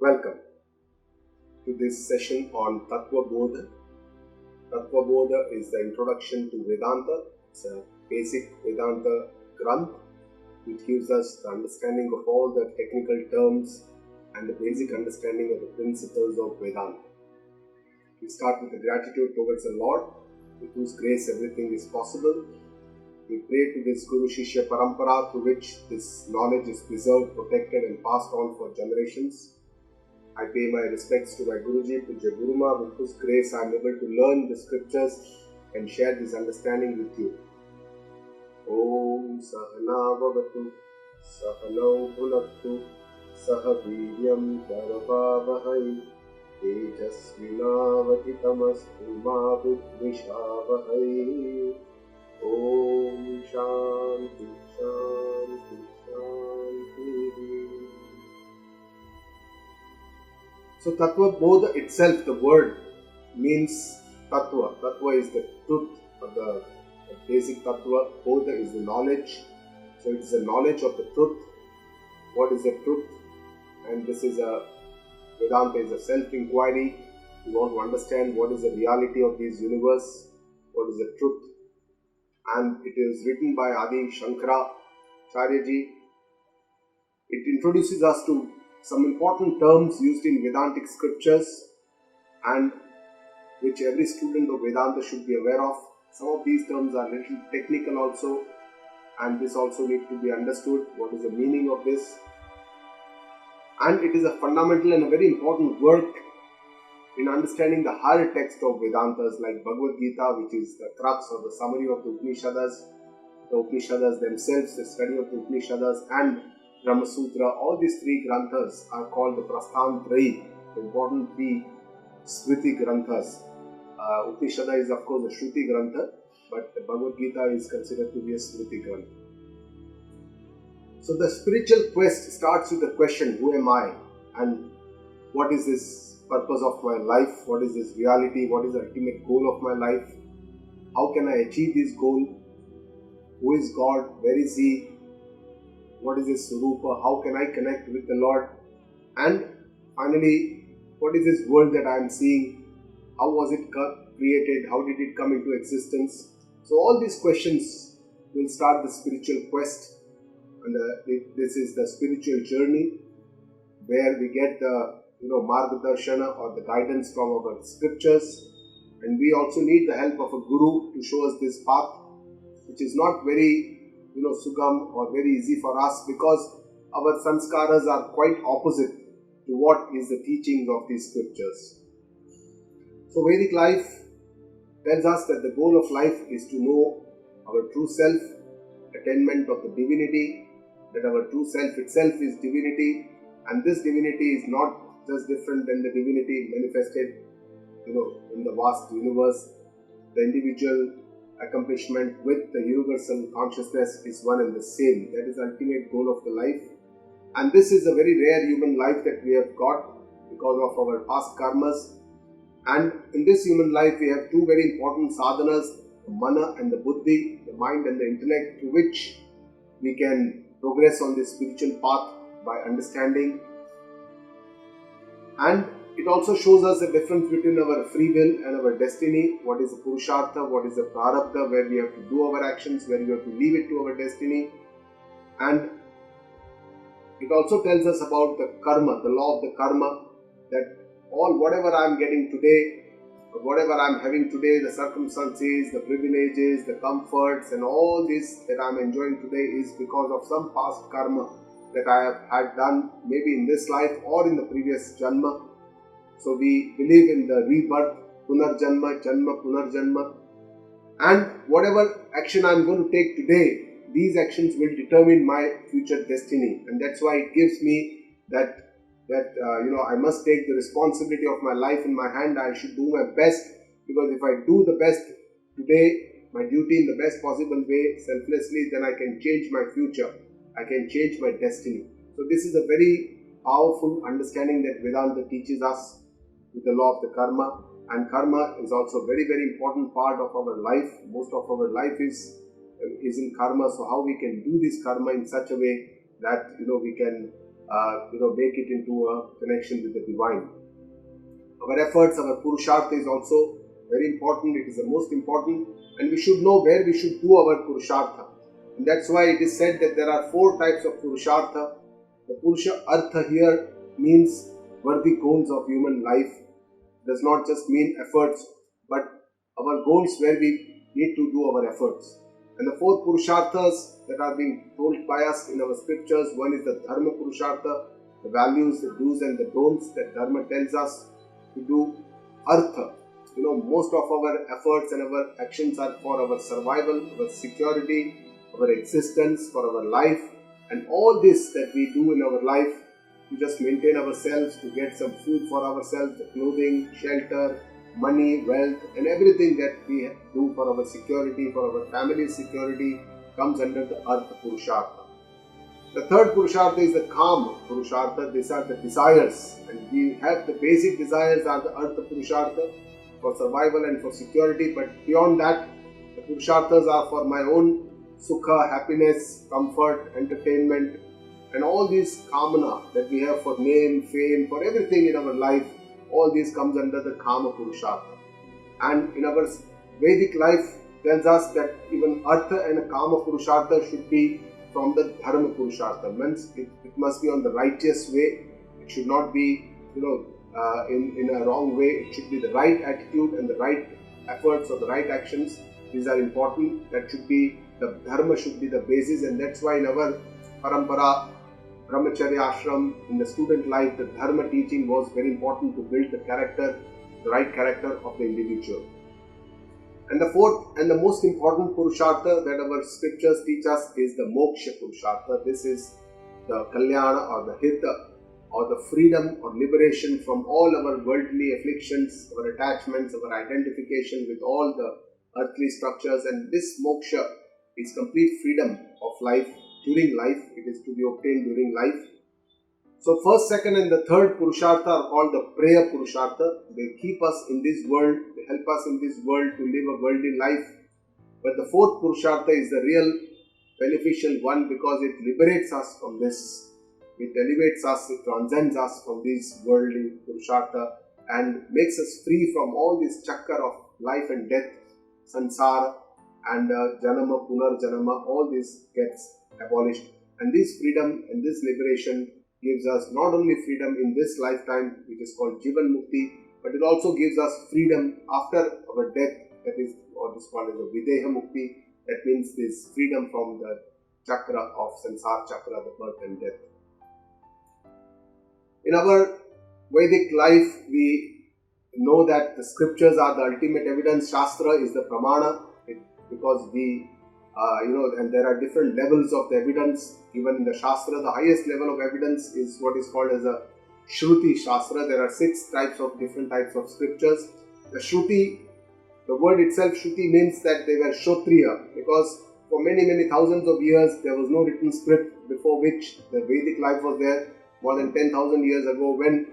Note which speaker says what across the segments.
Speaker 1: Welcome to this session on Tattva Bodha. Tattva Bodha is the introduction to Vedanta. It's a basic Vedanta Granth which gives us the understanding of all the technical terms and the basic understanding of the principles of Vedanta. We start with the gratitude towards the Lord, with whose grace everything is possible. We pray to this Guru Shishya Parampara through which this knowledge is preserved, protected and passed on for generations. I pay my respects to my Guruji, Pujya Guruma, with whose grace I am able to learn the scriptures and share this understanding with you. Om Sahana Bhavatu, Sahanau Bhunaktu, Sahaviryam Karavavahai, Tejasvinavaditamastu ma vidvishavahai. Om Shanti Shanti Shanti. So Tattva Bodha itself, the word means Tattva. Tattva is the truth, or the basic Tattva. Bodha is the knowledge. So it is the knowledge of the truth. What is the truth? And this is Vedanta is a self-inquiry. We want to understand what is the reality of this universe, what is the truth. And it is written by Adi Shankara Charyaji. It introduces us to some important terms used in Vedantic scriptures and which every student of Vedanta should be aware of. Some of these terms are little technical also, and this also needs to be understood. What is the meaning of this? And it is a fundamental and a very important work in understanding the higher text of Vedantas like Bhagavad Gita, which is the crux or the summary of the Upanishads themselves, the study of the Upanishads and Brahma Sutra. All these three granthas are called the Prasthantrayi, the important three Smriti granthas. Upanishad is of course a Shruti grantha, but the Bhagavad Gita is considered to be a Smriti grantha. So the spiritual quest starts with the question, who am I? And what is this purpose of my life? What is this reality? What is the ultimate goal of my life? How can I achieve this goal? Who is God? Where is He? What is His Swarupa? How can I connect with the Lord? And finally, what is this world that I am seeing? How was it created? How did it come into existence? So all these questions will start the spiritual quest. And this is the spiritual journey where we get the Margadarshana or the guidance from our scriptures, and we also need the help of a guru to show us this path, which is not very sugam or very easy for us because our sanskaras are quite opposite to what is the teachings of these scriptures. So Vedic life tells us that the goal of life is to know our true self, attainment of the divinity, that our true self itself is divinity, and this divinity is not just different than the divinity manifested in the vast universe. The individual accomplishment with the universal consciousness is one and the same. That is the ultimate goal of the life. And this is a very rare human life that we have got because of our past karmas. And in this human life we have two very important sadhanas, the mana and the buddhi, the mind and the intellect, through which we can progress on this spiritual path by understanding. And it also shows us the difference between our free will and our destiny. What is the Purushartha, what is the Prarabdha, where we have to do our actions, where we have to leave it to our destiny. And it also tells us about the karma, the law of the karma, that whatever I am getting today, or whatever I am having today, the circumstances, the privileges, the comforts and all this that I am enjoying today is because of some past karma that I have had done, maybe in this life or in the previous janma. So we believe in the rebirth, punarjanma, janma, punarjanma. And whatever action I am going to take today, these actions will determine my future destiny. And that's why it gives me that I must take the responsibility of my life in my hand. I should do my best, because if I do the best today, my duty in the best possible way, selflessly, then I can change my future. I can change my destiny. So this is a very powerful understanding that Vedanta teaches us with the law of the karma. And karma is also a very, very important part of our life. Most of our life is in karma. So how we can do this karma in such a way that we can make it into a connection with the divine. Our efforts, our Purushartha is also very important. It is the most important, and we should know where we should do our Purushartha. And that's why it is said that there are 4 types of Purushartha. The Purusha Artha here means worthy goals of human life. It does not just mean efforts, but our goals where we need to do our efforts. And the 4 Purusharthas that are being told by us in our scriptures, one is the Dharma Purushartha, the values, the do's and the don'ts that Dharma tells us to do. Artha, most of our efforts and our actions are for our survival, our security, our existence, for our life, and all this that we do in our life to just maintain ourselves, to get some food for ourselves, the clothing, shelter, money, wealth, and everything that we do for our security, for our family's security, comes under the Artha Purushartha. The third Purushartha is the Kama Purushartha. These are the desires, and we have the basic desires are the Artha Purushartha for survival and for security, but beyond that, the Purusharthas are for my own sukha, happiness, comfort, entertainment, and all these kamana that we have for name, fame, for everything in our life, all these comes under the Kama Purushartha. And in our Vedic life tells us that even Artha and Kama Purushartha should be from the Dharma Purushartha. Means it must be on the righteous way. It should not be, in a wrong way. It should be the right attitude and the right efforts or the right actions. These are important. That should be, the Dharma should be the basis, and that's why in our Parampara, Brahmacharya Ashram, in the student life, the Dharma teaching was very important to build the character, the right character of the individual. And the fourth and the most important Purushartha that our scriptures teach us is the Moksha Purushartha. This is the Kalyana or the Hita or the freedom or liberation from all our worldly afflictions, our attachments, our identification with all the earthly structures. And this Moksha is complete freedom of life during life. It is to be obtained during life. So first, second and the third Purushartha are called the Preya Purushartha. They keep us in this world, they help us in this world to live a worldly life. But the fourth Purushartha is the real beneficial one because it liberates us from this. It elevates us, it transcends us from this worldly Purushartha and makes us free from all this chakra of life and death, sansara and janama, punarjanama, all this gets abolished. And this freedom and this liberation gives us not only freedom in this lifetime, which is called Jivan Mukti, but it also gives us freedom after our death, that is what is called as a Videha Mukti. That means this freedom from the chakra of Sansar chakra, the birth and death. In our Vedic life, we know that the scriptures are the ultimate evidence. Shastra is the pramana, because we and there are different levels of the evidence. Even in the Shastra, the highest level of evidence is what is called as a Shruti Shastra. There are 6 types of different types of scriptures. The Shruti, the word itself Shruti means that they were Shotriya, because for many thousands of years there was no written script before which the Vedic life was there. More than 10,000 years ago, when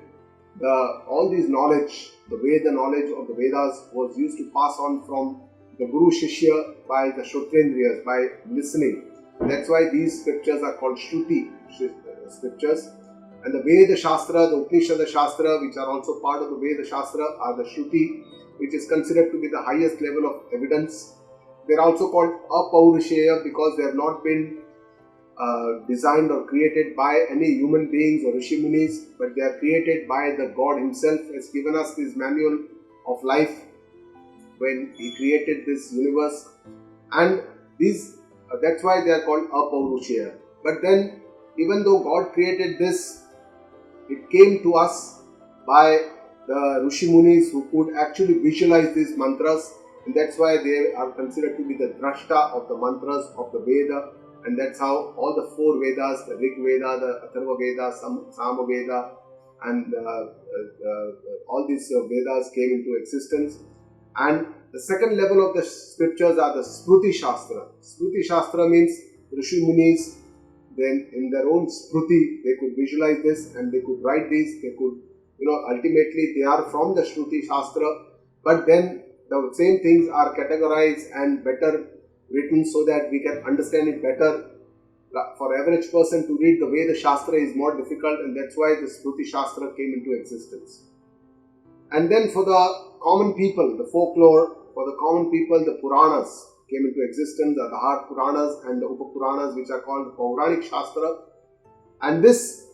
Speaker 1: all these knowledge, the Veda knowledge of the Vedas was used to pass on from the Guru Shishya by the Shotrendriyas, by listening. That's why these scriptures are called Shruti scriptures. And the Veda Shastra, the Upanishad Shastra, which are also part of the Veda Shastra, are the Shruti, which is considered to be the highest level of evidence. They are also called Apaurusheya because they have not been designed or created by any human beings or Rishi Munis, but they are created by the God Himself. Has given us this manual of life when He created this universe, and these that's why they are called Apaurusheya. But then, even though God created this, it came to us by the Rishi Munis who could actually visualize these mantras, and that's why they are considered to be the drashta of the mantras of the Veda. And that's how all the 4 Vedas, the Rig Veda, the Atharva Veda, Sama Veda, and all these Vedas came into existence. And the second level of the scriptures are the Spruti Shastra. Spruti Shastra means Rishi Munis, then in their own Spruti, they could visualize this and they could write these. They could, ultimately they are from the Shruti Shastra, but then the same things are categorized and better written so that we can understand it better For average person to read the Veda Shastra is more difficult, and that's why the Smruti Shastra came into existence. And then for the common people, the folklore, for the common people, the Puranas came into existence, the Adhar Puranas and the Upapuranas, which are called Pauranik Shastra. And this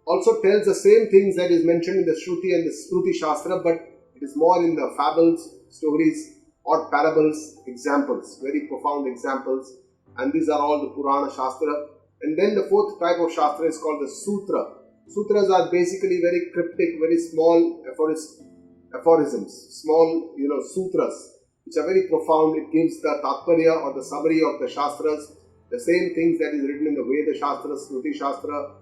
Speaker 1: also tells the same things that is mentioned in the Shruti and the Smruti Shastra, but it is more in the fables, stories or parables, examples, very profound examples. And these are all the Purana Shastra. And then the fourth type of Shastra is called the Sutra. Sutras are basically very cryptic, very small aphorisms, small, sutras, which are very profound. It gives the Tatparya or the summary of the Shastras. The same things that is written in the Veda Shastra, Smruti Shastra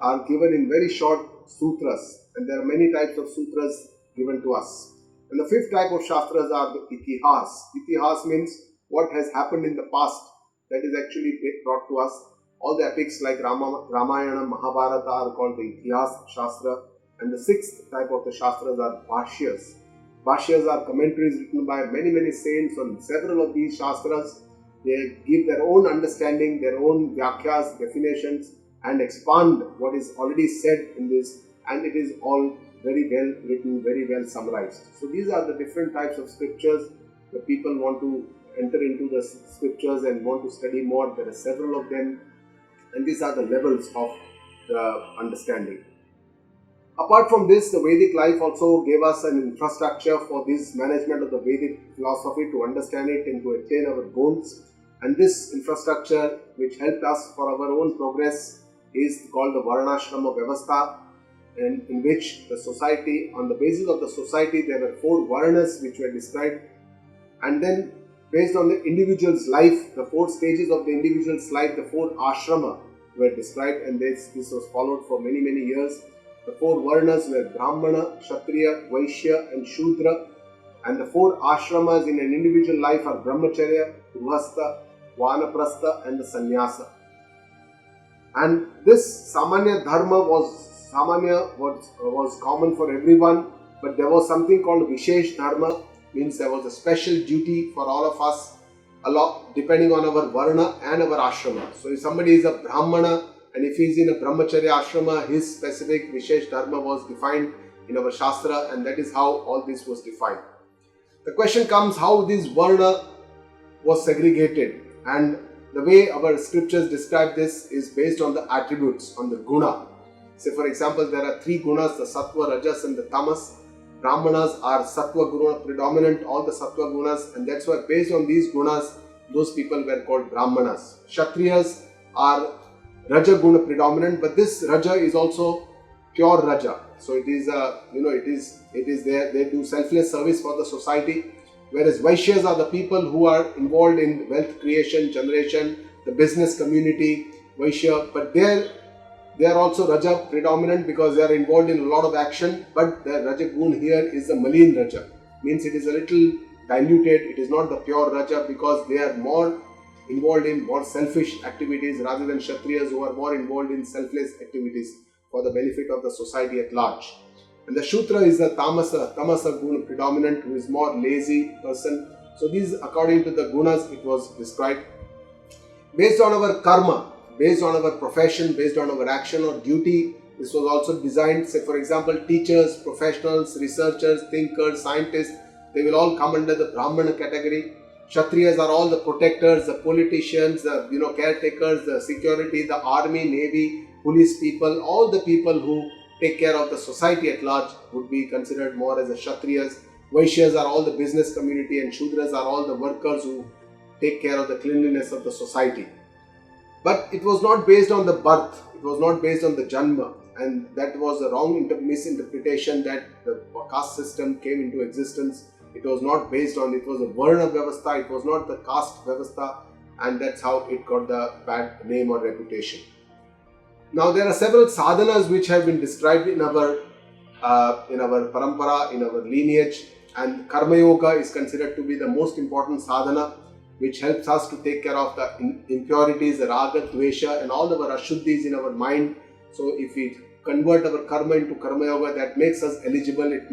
Speaker 1: are given in very short sutras. And there are many types of sutras given to us. And the fifth type of Shastras are the Itihas. Itihas means what has happened in the past that is actually brought to us. All the epics like Ramayana, Mahabharata are called the Itihas Shastra. And the sixth type of the Shastras are Bhashyas. Bhashyas are commentaries written by many saints on several of these Shastras. They give their own understanding, their own Vyakhyas, definitions, and expand what is already said in this, and it is all very well written, very well summarized. So these are the different types of scriptures. The people want to enter into the scriptures and want to study more. There are several of them, and these are the levels of the understanding. Apart from this, the Vedic life also gave us an infrastructure for this management of the Vedic philosophy, to understand it and to attain our goals. And this infrastructure, which helped us for our own progress, is called the Varnashrama Vyavastha, and in which the society, on the basis of the society, there were 4 Varnas which were described, and then based on the individual's life, the 4 stages of the individual's life, the 4 ashrama were described, and this was followed for many years. The 4 Varnas were Brahmana, Kshatriya, Vaishya and Shudra, and the 4 ashramas in an individual life are Brahmacharya, Grihastha, Vanaprastha and the Sannyasa. And this Samanya Dharma was common for everyone, but there was something called Vishesh Dharma, means there was a special duty for all of us, depending on our Varna and our Ashrama. So if somebody is a Brahmana and if he is in a Brahmacharya Ashrama, his specific Vishesh Dharma was defined in our Shastra, and that is how all this was defined. The question comes how this Varna was segregated, and the way our scriptures describe this is based on the attributes, on the guna. Say for example, there are 3 gunas, the Sattva, Rajas and the Tamas. Brahmanas are Sattva Guna predominant, all the Sattva Gunas, and that's why based on these gunas, those people were called Brahmanas. Kshatriyas are Raja Guna predominant, but this Raja is also pure Raja. So it is they do selfless service for the society. Whereas Vaishyas are the people who are involved in wealth creation, generation, the business community, Vaishya, but they are also Raja predominant because they are involved in a lot of action, but the Raja Gun here is the Malin Raja, means it is a little diluted, it is not the pure Raja because they are more involved in more selfish activities rather than Kshatriyas who are more involved in selfless activities for the benefit of the society at large. And the Shudra is the Tamasa Guna predominant, who is more lazy person. So these, according to the Gunas, it was described. Based on our karma, based on our profession, based on our action or duty, this was also designed. Say for example, teachers, professionals, researchers, thinkers, scientists, they will all come under the Brahmana category. Kshatriyas are all the protectors, the politicians, the caretakers, the security, the army, navy, police people, all the people who take care of the society at large would be considered more as the Kshatriyas. Vaishyas are all the business community, and Shudras are all the workers who take care of the cleanliness of the society. But it was not based on the birth, it was not based on the Janma, and that was a wrong misinterpretation that the caste system came into existence. It was not based on, it was a Varna Vyavastha, it was not the caste Vyavastha, and that's how it got the bad name or reputation. Now there are several sadhanas which have been described in our parampara, in our lineage, and Karma Yoga is considered to be the most important sadhana, which helps us to take care of the impurities, the raga, dvesha, and all our ashuddhis in our mind. So if we convert our karma into Karma Yoga, that makes us eligible, it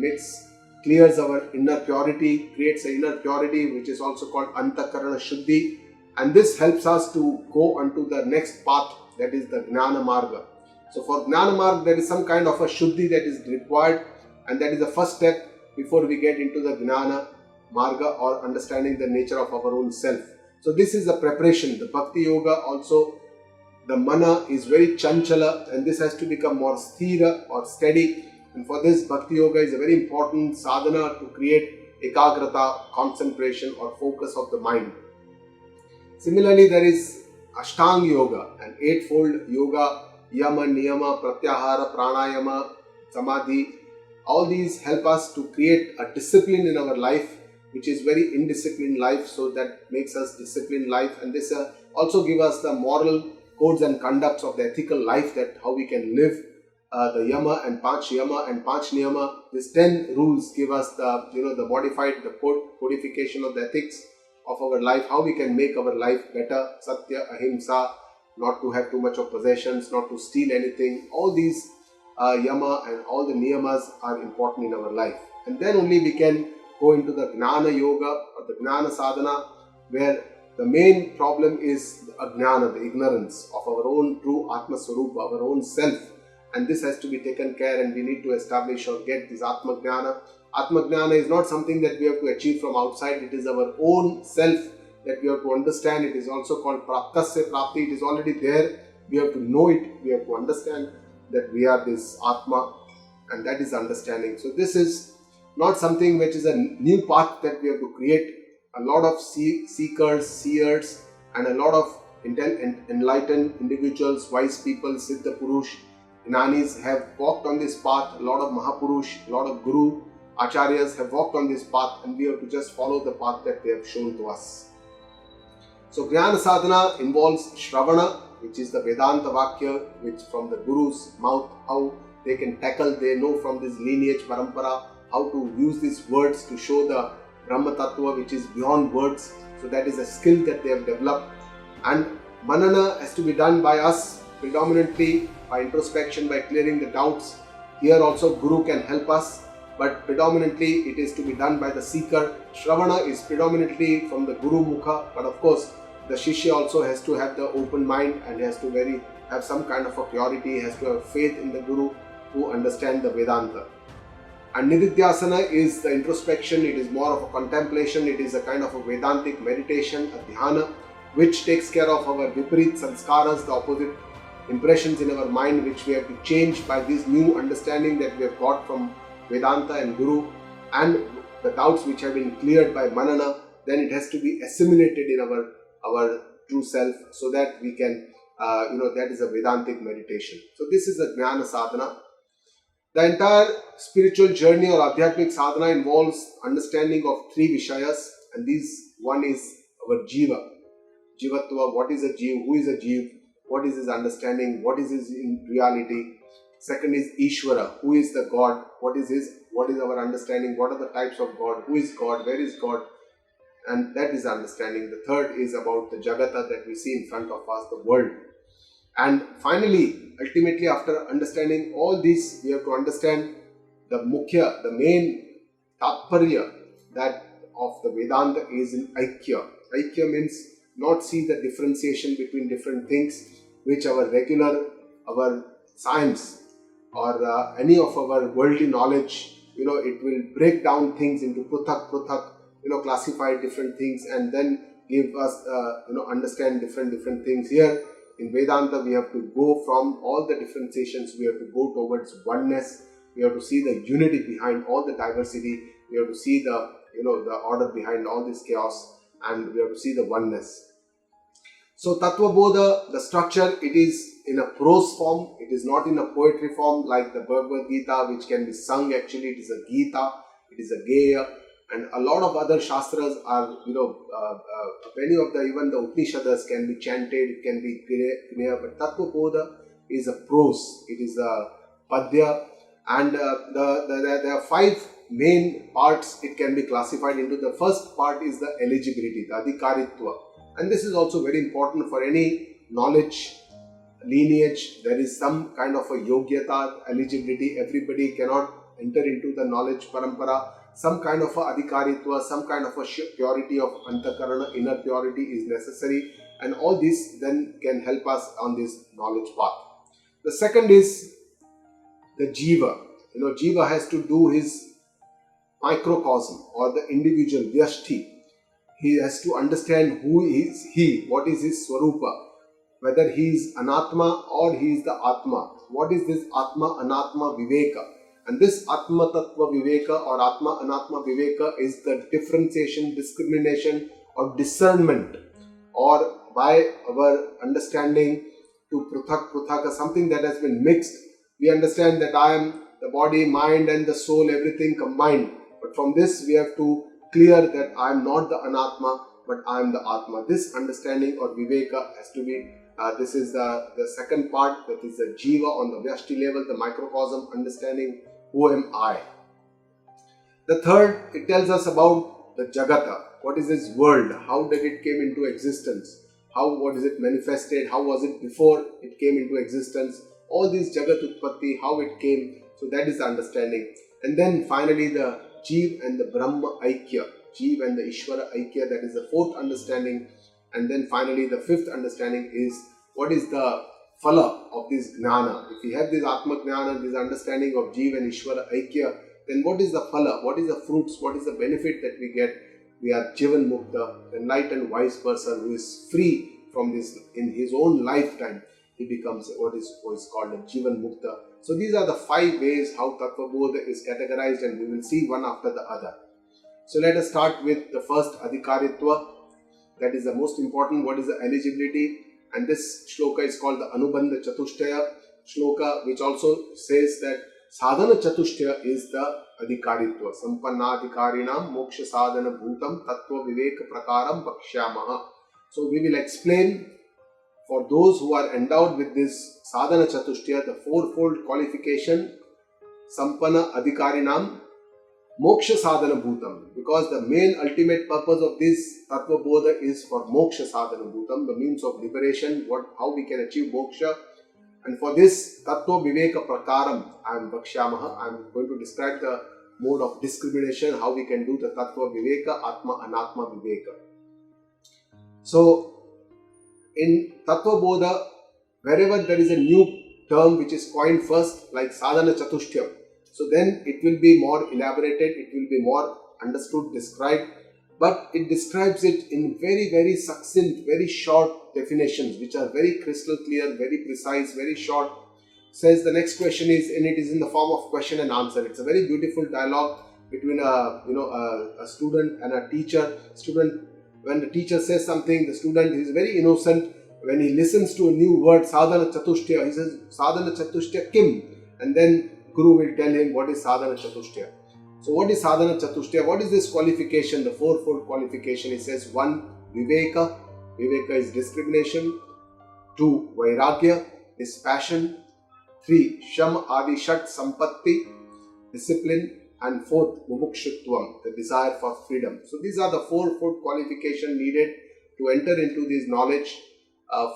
Speaker 1: clears our inner purity, creates an inner purity which is also called Antakarana Shuddhi, And this helps us to go onto the next path, that is the Gnana Marga. So for Gnana Marga, there is some kind of a Shuddhi that is required, and that is the first step before we get into the Gnana Marga, or understanding the nature of our own self. So this is the preparation. The Bhakti Yoga also, the mana is very chanchala, and this has to become more sthira or steady. And for this, Bhakti Yoga is a very important sadhana to create ekagrata, concentration or focus of the mind. Similarly, there is Ashtanga Yoga, an eightfold yoga, yama, niyama, pratyahara, pranayama, samadhi. All these help us to create a discipline in our life, which is very indisciplined life, so that makes us disciplined life. And this also give us the moral codes and conducts of the ethical life, that how we can live. The yama and panch niyama, these 10 rules give us the modified, the codification of the ethics of our life, how we can make our life better. Satya, ahimsa, not to have too much of possessions, not to steal anything. All these yama and all the niyamas are important in our life. And then only we can go into the Gnana Yoga or the Gnana Sadhana, where the main problem is the ajnana, the ignorance of our own true Atma Swarupa, our own self. And this has to be taken care, and we need to establish or get this Atma Gnana. Atma Gnana is not something that we have to achieve from outside. It is our own self that we have to understand. It is also called Praptasya Prapti. It is already there. We have to know it. We have to understand that we are this Atma, and that is understanding. So this is not something which is a new path that we have to create. A lot of seekers, seers, and a lot of enlightened individuals, wise people, Siddha Purush, Jnanis have walked on this path. A lot of Mahapurush, a lot of Guru, Acharyas have walked on this path, and we have to just follow the path that they have shown to us. So Gnana Sadhana involves Shravana, which is the Vedanta Vakya, which from the Guru's mouth, how they can tackle, they know from this lineage, Parampara, how to use these words to show the Brahma Tattva, which is beyond words. So that is a skill that they have developed. And Manana has to be done by us, predominantly by introspection, by clearing the doubts. Here also Guru can help us, but predominantly it is to be done by the seeker. Shravana is predominantly from the Guru Mukha, but of course the Shishya also has to have the open mind and has to have some kind of a purity, has to have faith in the Guru to understand the Vedanta. And Nididhyasana is the introspection. It is more of a contemplation. It is a kind of a Vedantic meditation, a dhyana, which takes care of our viparit sanskaras, the opposite impressions in our mind, which we have to change by this new understanding that we have got from Vedanta and Guru, and the doubts which have been cleared by Manana. Then it has to be assimilated in our true self, so that we can, that is a Vedantic meditation. So this is a Gnana Sadhana. The entire spiritual journey or Adhyatmic Sadhana involves understanding of 3 Vishayas, and these, one is our Jiva. Jivatva, what is a Jiv, who is a Jiv, what is his understanding, what is his in reality. Second is Ishvara, who is the God, what is our understanding, what are the types of God, who is God, where is God, and that is understanding. The third is about the Jagata that we see in front of us, the world. And finally, ultimately, after understanding all this, we have to understand the Mukhya, the main Tatparya that of the Vedanta is in Aikya. Aikya means not see the differentiation between different things, which our science or any of our worldly knowledge, it will break down things into pruthak, classify different things and then give us, understand different things. Here in Vedanta, we have to go from all the differentiations, we have to go towards oneness. We have to see the unity behind all the diversity. We have to see the order behind all this chaos, and we have to see the oneness. So Tattva Bodha, the structure, it is in a prose form. It is not in a poetry form like the Bhagavad Gita, which can be sung. Actually, it is a Gita, it is a Geya, and a lot of other Shastras are, many of even the Upanishads can be chanted, it can be Gneya, but Tattva Bodha is a prose, it is a Padya, and there are 5 main parts it can be classified into. The first part is the eligibility, the Adhikaritva, and this is also very important for any knowledge lineage. There is some kind of a yogyata, eligibility. Everybody cannot enter into the knowledge parampara. some kind of a adhikaritva, some kind of a purity of antakarana, inner purity is necessary, and all this then can help us on this knowledge path. The second is the jiva. Jiva has to do his microcosm or the individual vyashti. He has to understand who is he, what is his swarupa, whether he is anatma or he is the atma. What is this atma anatma viveka? And this atma tattva viveka or atma anatma viveka is the differentiation, discrimination or discernment, or by our understanding to pruthaka, something that has been mixed. We understand that I am the body, mind and the soul, everything combined. But from this we have to clear that I am not the anatma, but I am the atma. This understanding or viveka has to be, this is the second part, that is the jiva on the vyashti level, the microcosm, understanding who am I. The third, it tells us about the jagata. What is this world? How did it came into existence? What is it manifested? How was it before it came into existence? All these jagat utpatti, how it came. So that is the understanding. And then finally the Jeev and the Brahma Aikya. Jeev and the Ishvara Aikya, that is the fourth understanding. And then finally the fifth understanding is what is the phala of this jnana. If we have this Atma Jnana, this understanding of Jeev and Ishvara Aikya, then what is the phala? What is the fruits? What is the benefit that we get? We are Jivan Mukta, the enlightened wise person who is free from this in his own lifetime. He becomes what is called a Jivan Mukta. So these are the 5 ways how Tattva Bodha is categorized, and we will see one after the other. So let us start with the first Adhikaritva. That is the most important. What is the eligibility? And this shloka is called the Anubandha Chatushtaya shloka, which also says that Sadhana Chatushtaya is the Adhikaritva. Sampannadhikarinam moksha sadhana bhutam tattva viveka prakaram bhakshyamaha. So we will explain for those who are endowed with this sadhana chatushtaya, the fourfold qualification, sampanna adhikarinam moksha sadhana bhutam, because the main ultimate purpose of this tattva bodha is for moksha sadhana bhutam, the means of liberation, how we can achieve moksha. And for this tattva viveka prakaram, I am bhakshyamaha, I am going to describe the mode of discrimination, how we can do the tattva viveka, atma anatma viveka. So in Tattva Bodha, wherever there is a new term which is coined first, like Sadhana Chatushtya, so then it will be more elaborated, it will be more understood, described, but it describes it in very, very succinct, very short definitions, which are very crystal clear, very precise, very short. Says the next question is, and it is in the form of question and answer. It's a very beautiful dialogue between a student and a teacher. When the teacher says something, the student is very innocent. When he listens to a new word, Sadhana Chatushtaya, he says, Sadhana Chatushtaya Kim? And then Guru will tell him what is Sadhana Chatushtaya. So what is Sadhana Chatushtaya? What is this qualification, the fourfold qualification? He says 1. Viveka. Viveka is discrimination. 2. Vairagya is passion. 3. Sham Adi Shat Sampatti, discipline. And 4th, mumukshutvam, the desire for freedom. So these are the fourfold qualification needed to enter into this knowledge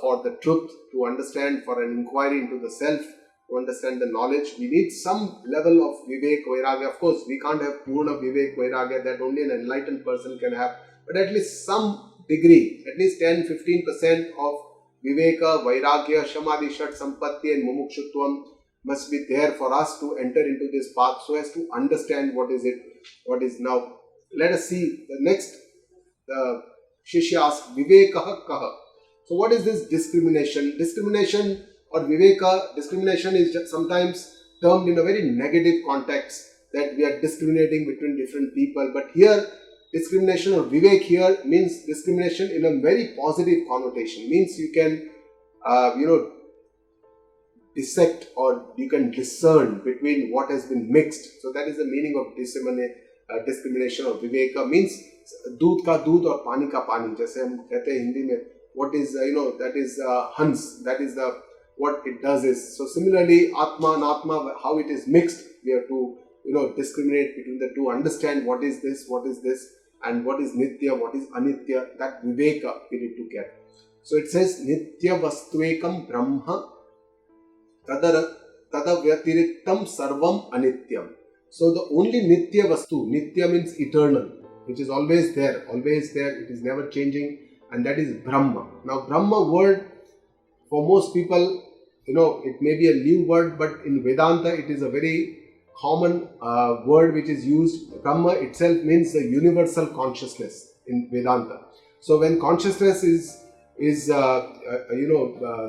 Speaker 1: for the truth, to understand, for an inquiry into the self, to understand the knowledge. We need some level of vivek, vairagya. Of course, we can't have purna vivek, vairagya that only an enlightened person can have, but at least some degree, at least 10-15% of viveka, vairagya, shamadhi, shat, sampatti and mumukshutvam must be there for us to enter into this path, so as to understand what is now. Let us see the next. The Shishya asks, Vivekaha kaha. So what is this discrimination? Discrimination or Viveka, discrimination is sometimes termed in a very negative context, that we are discriminating between different people. But here, discrimination or Vivek here means discrimination in a very positive connotation. Means you can, dissect, or you can discern between what has been mixed. So that is the meaning of discrimination or viveka. Means दूध का दूध और पानी का पानी, जैसे हम कहते हैं हिंदी में, what is that is hans, that is the what it does is. So similarly, atma and atma, how it is mixed, we have to discriminate between the two, understand what is this, and what is nitya, what is anitya. That viveka we need to get. So it says nitya vastvekam brahma tadavyatirittam sarvam anityam. So the only Nitya Vastu, Nitya means eternal, which is always there, it is never changing, and that is Brahma. Now Brahma word, for most people, it may be a new word, but in Vedanta it is a very common word which is used. Brahma itself means the universal consciousness in Vedanta. So when consciousness is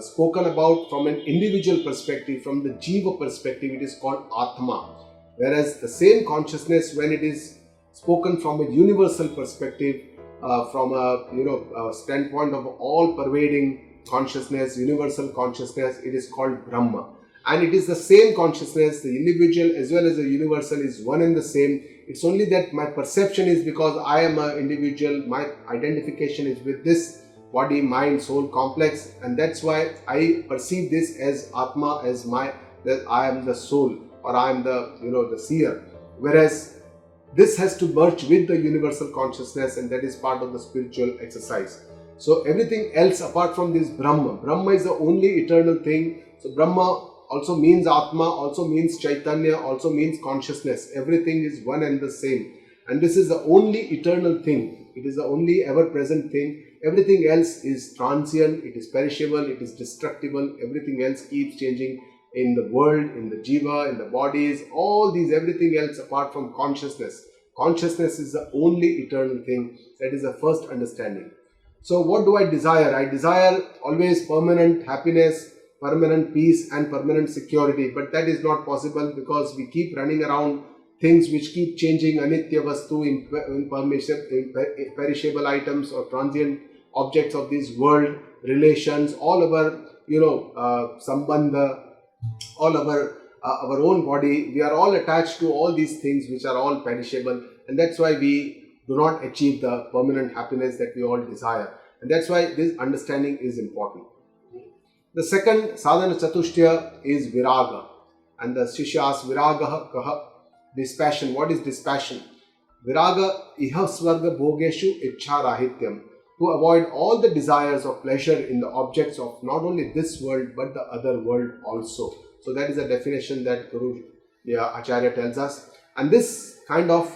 Speaker 1: spoken about from an individual perspective, from the Jiva perspective, it is called Atma. Whereas the same consciousness, when it is spoken from a universal perspective, from a standpoint of all pervading consciousness, universal consciousness, it is called Brahma. And it is the same consciousness, the individual as well as the universal is one and the same. It's only that my perception is, because I am an individual, my identification is with this body, mind, soul complex, and that's why I perceive this as Atma, as that I am the soul, or I am the seer. Whereas this has to merge with the universal consciousness, and that is part of the spiritual exercise. So everything else apart from this Brahma is the only eternal thing. So Brahma also means Atma, also means Chaitanya, also means consciousness. Everything is one and the same. And this is the only eternal thing. It is the only ever-present thing. Everything else is transient, it is perishable, it is destructible. Everything else keeps changing in the world, in the jiva, in the bodies, all these, everything else apart from consciousness. Consciousness is the only eternal thing. That is the first understanding. So what do I desire? I desire always permanent happiness, permanent peace and permanent security. But that is not possible, because we keep running around things which keep changing, anitya vastu, imperishable items or transient objects of this world, relations, all our, sambandha, all our own body. We are all attached to all these things which are all perishable, and that's why we do not achieve the permanent happiness that we all desire. And that's why this understanding is important. The second sadhana chatushtya is viraga. And the Shishya asks, Viragaha kaha? Dispassion. What is dispassion? Viraga iha svarga bhogeshu ichha rahityam. To avoid all the desires of pleasure in the objects of not only this world but the other world also. So that is a definition that Guru Acharya tells us. And this kind of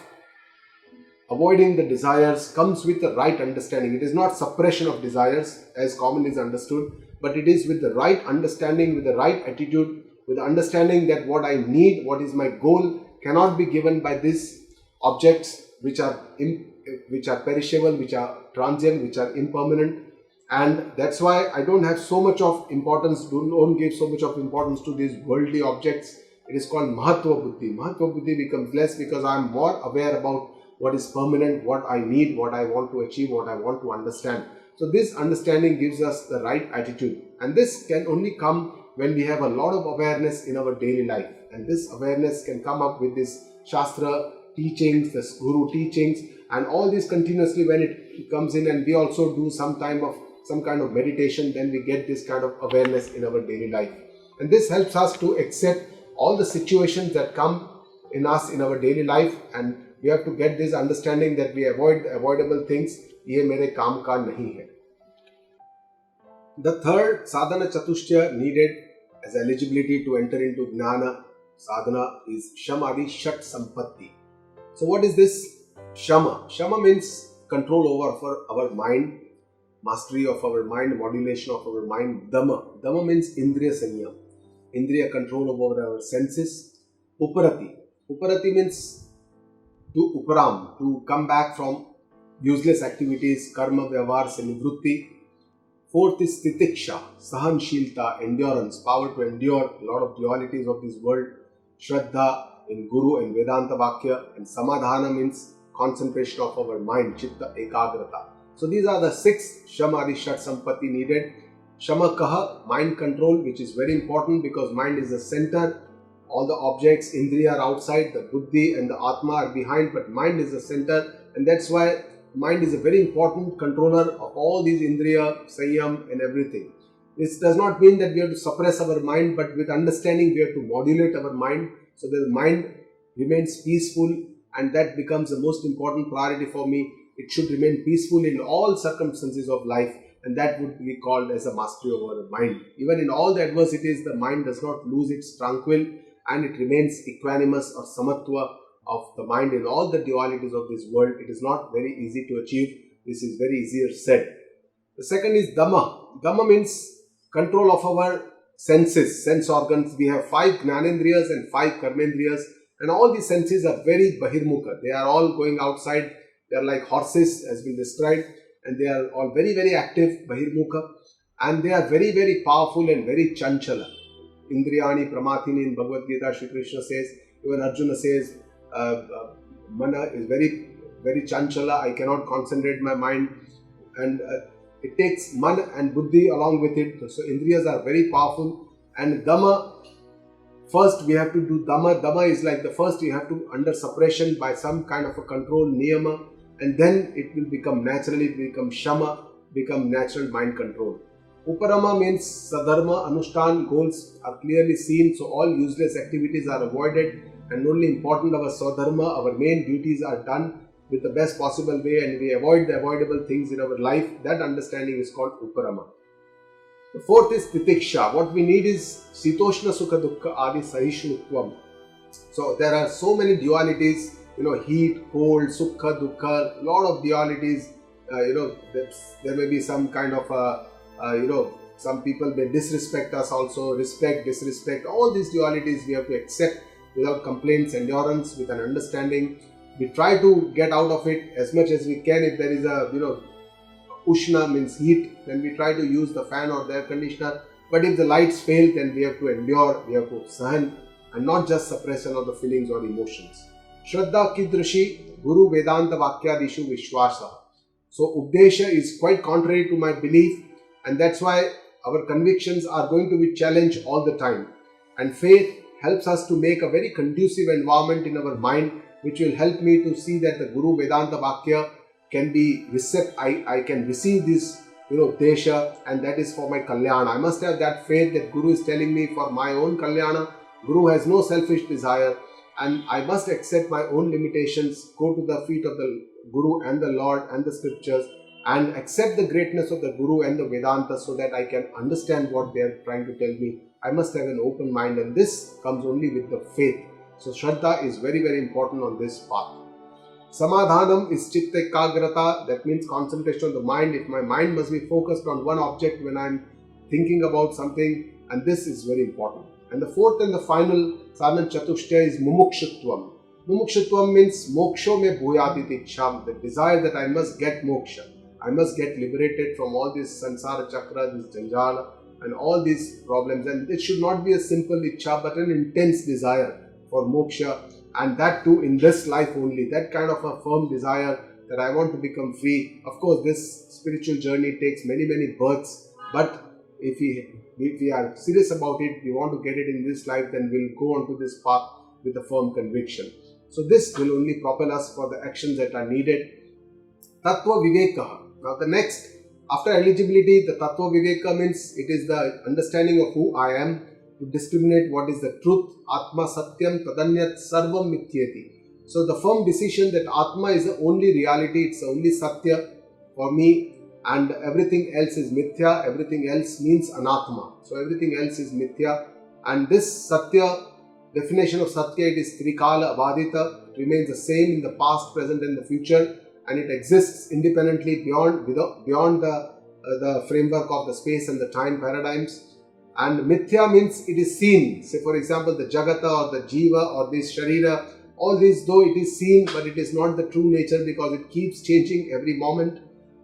Speaker 1: avoiding the desires comes with the right understanding. It is not suppression of desires as commonly is understood, but it is with the right understanding, with the right attitude, with the understanding that what I need, what is my goal, cannot be given by these objects which are perishable, which are transient, which are impermanent. And that's why I don't have so much of importance, don't give so much of importance to these worldly objects. It is called Mahatva Buddhi. Mahatva Buddhi becomes less because I am more aware about what is permanent, what I need, what I want to achieve, what I want to understand. So this understanding gives us the right attitude. And this can only come when we have a lot of awareness in our daily life. And this awareness can come up with this Shastra teachings, the Guru teachings, and all this continuously when it comes in, and we also do some kind of meditation, then we get this kind of awareness in our daily life. And this helps us to accept all the situations that come in us in our daily life, and we have to get this understanding that we avoid the avoidable things. Ye mere kaam ka nahi hai. The third sadhana chatushtya needed as eligibility to enter into jnana sadhana is shamadhi shat sampatti. So what is this shama? Shama means control over our mind, mastery of our mind, modulation of our mind. Dhamma. Dhamma means indriya sanyam, indriya control over our senses. Uparati. Uparati means to uparam, to come back from useless activities, karma, vyavahar, nivrutti. Fourth is titiksha, sahanshilta, endurance, power to endure a lot of dualities of this world. Shraddha in Guru and Vedanta Vakya, and samadhana means concentration of our mind, chitta ekagrata. So these are the 6 shamadhi shat sampatti needed. Shama kaha, mind control, which is very important because mind is the center. All the objects, indriya are outside, the buddhi and the atma are behind, but mind is the center, and that's why mind is a very important controller of all these indriya, sanyam and everything. This does not mean that we have to suppress our mind, but with understanding we have to modulate our mind so that the mind remains peaceful, and that becomes the most important priority for me. It should remain peaceful in all circumstances of life, and that would be called as a mastery over the mind. Even in all the adversities, the mind does not lose its tranquil and it remains equanimous or samatva of the mind in all the dualities of this world. It is not very easy to achieve. This is very easier said. The second is Dhamma. Dhamma means control of our senses, sense organs. We have 5 Gnanendriyas and 5 Karmendriyas, and all these senses are very Bahirmukha. They are all going outside. They are like horses, as been described, and they are all very, very active, Bahirmukha, and they are very, very powerful and very chanchala. Indriyani Pramathini in Bhagavad Gita, Shri Krishna says, even Arjuna says, Mana is very, very chanchala. I cannot concentrate my mind, and it takes man and buddhi along with it. So indriyas are very powerful, and Dhamma, first we have to do Dhamma. Dhamma is like the first you have to under suppression by some kind of a control, niyama, and then it will become naturally, become shama, become natural mind control. Uparama means sadharma, anushthan, goals are clearly seen, so all useless activities are avoided, and only important our sadharma, our main duties are done with the best possible way, and we avoid the avoidable things in our life. That understanding is called Uparama. The fourth is Titiksha. What we need is Sitoshna Sukha Dukkha Adi Sahishnutvam. So there are so many dualities, heat, cold, Sukha, Dukkha, lot of dualities. There may be some kind of some people may disrespect us also, respect, disrespect. All these dualities we have to accept without complaints, endurance, with an understanding. We try to get out of it as much as we can. If there is a, Ushna means heat, then we try to use the fan or the air conditioner. But if the lights fail, then we have to endure, we have to sahan, and not just suppression of the feelings or emotions. Shraddha Kidrashi Guru Vedanta Vakyadishu Vishwasa. So Updesha is quite contrary to my belief, and that's why our convictions are going to be challenged all the time. And faith helps us to make a very conducive environment in our mind, which will help me to see that the Guru Vedanta Vakya can be received. I can receive this, Desha, and that is for my Kalyana. I must have that faith that Guru is telling me for my own Kalyana. Guru has no selfish desire, and I must accept my own limitations, go to the feet of the Guru and the Lord and the scriptures, and accept the greatness of the Guru and the Vedanta so that I can understand what they are trying to tell me. I must have an open mind, and this comes only with the faith. So Shraddha is very, very important on this path. Samadhanam is Chitta Ekagrata, that means concentration of the mind. If my mind must be focused on one object when I am thinking about something, and this is very important. And the fourth and the final sadhana chatushtaya is Mumukshutvam. Mumukshutvam means Moksho me bhuyati tiksham, the desire that I must get moksha. I must get liberated from all this sansara chakra, this janjala, and all these problems. And it should not be a simple ichha, but an intense desire for moksha, and that too in this life only. That kind of a firm desire that I want to become free. Of course, this spiritual journey takes many, many births, but if we are serious about it, we want to get it in this life, then we'll go on to this path with a firm conviction. So this will only propel us for the actions that are needed. Tattva Vivekaha. Now the next, after eligibility, the Tattva Viveka means it is the understanding of who I am, to discriminate what is the truth. Atma Satyam Tadanyat Sarvam Mithyeti. So the firm decision that Atma is the only reality, it's the only Satya for me, and everything else is Mithya, everything else means Anatma. So everything else is Mithya, and this Satya, definition of Satya, it is Trikala Avadita, it remains the same in the past, present and the future, and it exists independently beyond the framework of the space and the time paradigms. And Mithya means it is seen. Say for example the Jagata or the Jiva or this Sharira, all this though it is seen, but it is not the true nature because it keeps changing every moment,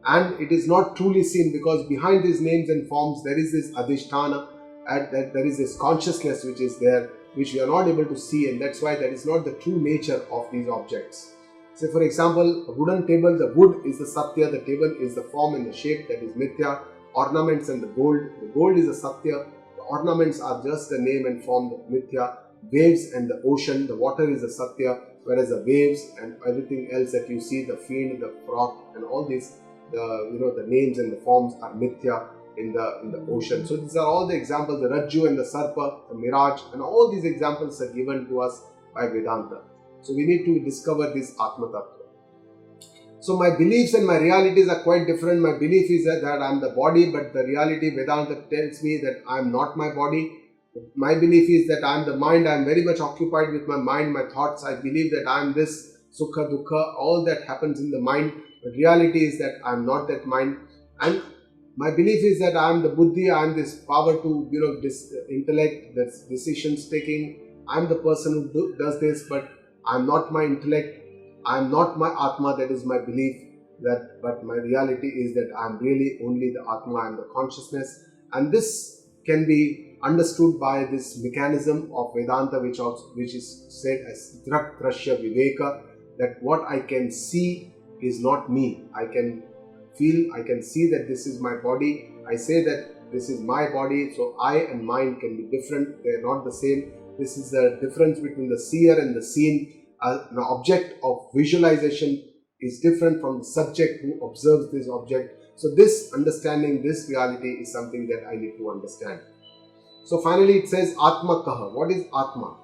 Speaker 1: and it is not truly seen because behind these names and forms there is this Adhisthana, and that there is this consciousness which is there, which we are not able to see, and that's why that is not the true nature of these objects. Say for example a wooden table, the wood is the Satya, the table is the form and the shape, that is Mithya. Ornaments and the gold is the Satya. Ornaments are just the name and form, the Mithya. Waves and the ocean, the water is the Satya, whereas the waves and everything else that you see, the fiend, the froth, and all these, the names and the forms are Mithya in the ocean. So these are all the examples, the Rajju and the Sarpa, the Mirage, and all these examples are given to us by Vedanta. So we need to discover this Atma Tattva. So my beliefs and my realities are quite different. My belief is that I am the body, but the reality Vedanta tells me that I am not my body. My belief is that I am the mind. I am very much occupied with my mind, my thoughts. I believe that I am this sukha, dukkha, all that happens in the mind. But reality is that I am not that mind. And my belief is that I am the buddhi. I am this power to, this intellect, this decisions taking. I am the person who does this, but I am not my intellect. I am not my atma. That is my belief. But my reality is that I am really only the atma. I am the consciousness, and this can be understood by this mechanism of Vedanta, which is said as Drak Drashya Viveka, that what I can see is not me. I can feel, I can see that this is my body. I say that this is my body, so I and mind can be different. They are not the same. This is the difference between the seer and the seen. The object of visualization is different from the subject who observes this object. So this understanding, this reality is something that I need to understand. So finally it says Atma Kaha. What is Atma?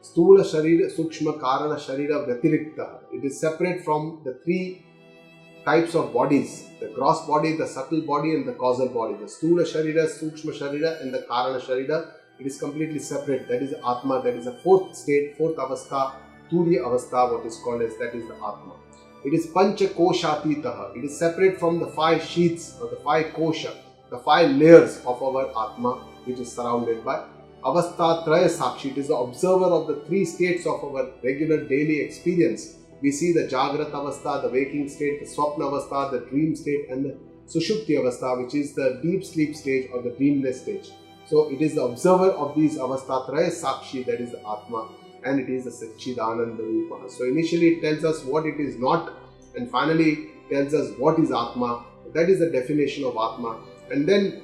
Speaker 1: Stula Sharira, Sukshma Karana Sharira Vyatirikta. It is separate from the three types of bodies: the gross body, the subtle body, and the causal body. The Stula Sharira, Sukshma Sharira, and the Karana Sharira. It is completely separate. That is Atma. That is a fourth state, fourth avastha, Turiya avastha, what is called as, that is the Atma. It is Pancha Koshatitaha. It is separate from the five sheaths or the five kosha, the five layers of our Atma, which is surrounded by Avastha Traya Sakshi. It is the observer of the three states of our regular daily experience. We see the Jagrat Avastha, the waking state, the Swapna Avastha, the dream state, and the Sushupti Avastha, which is the deep sleep stage or the dreamless stage. So it is the observer of these Avastha Traya Sakshi, that is the Atma, and it is the Satchidananda Rupa. So initially it tells us what it is not, and finally tells us what is Atma. That is the definition of Atma. And then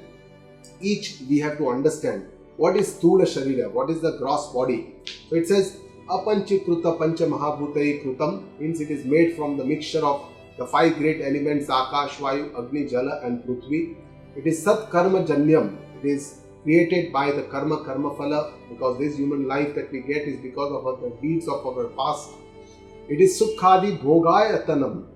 Speaker 1: each we have to understand what is Stula Sharira, what is the gross body. So it says Apanchikruta Pancha Mahabhutai Krutam, means it is made from the mixture of the five great elements Akash, Vayu, Agni, Jala and Prithvi. It is Sat Karma Janyam. It is created by the karma phala, because this human life that we get is because of the deeds of our past. It is Sukhadi Bhogayatanam.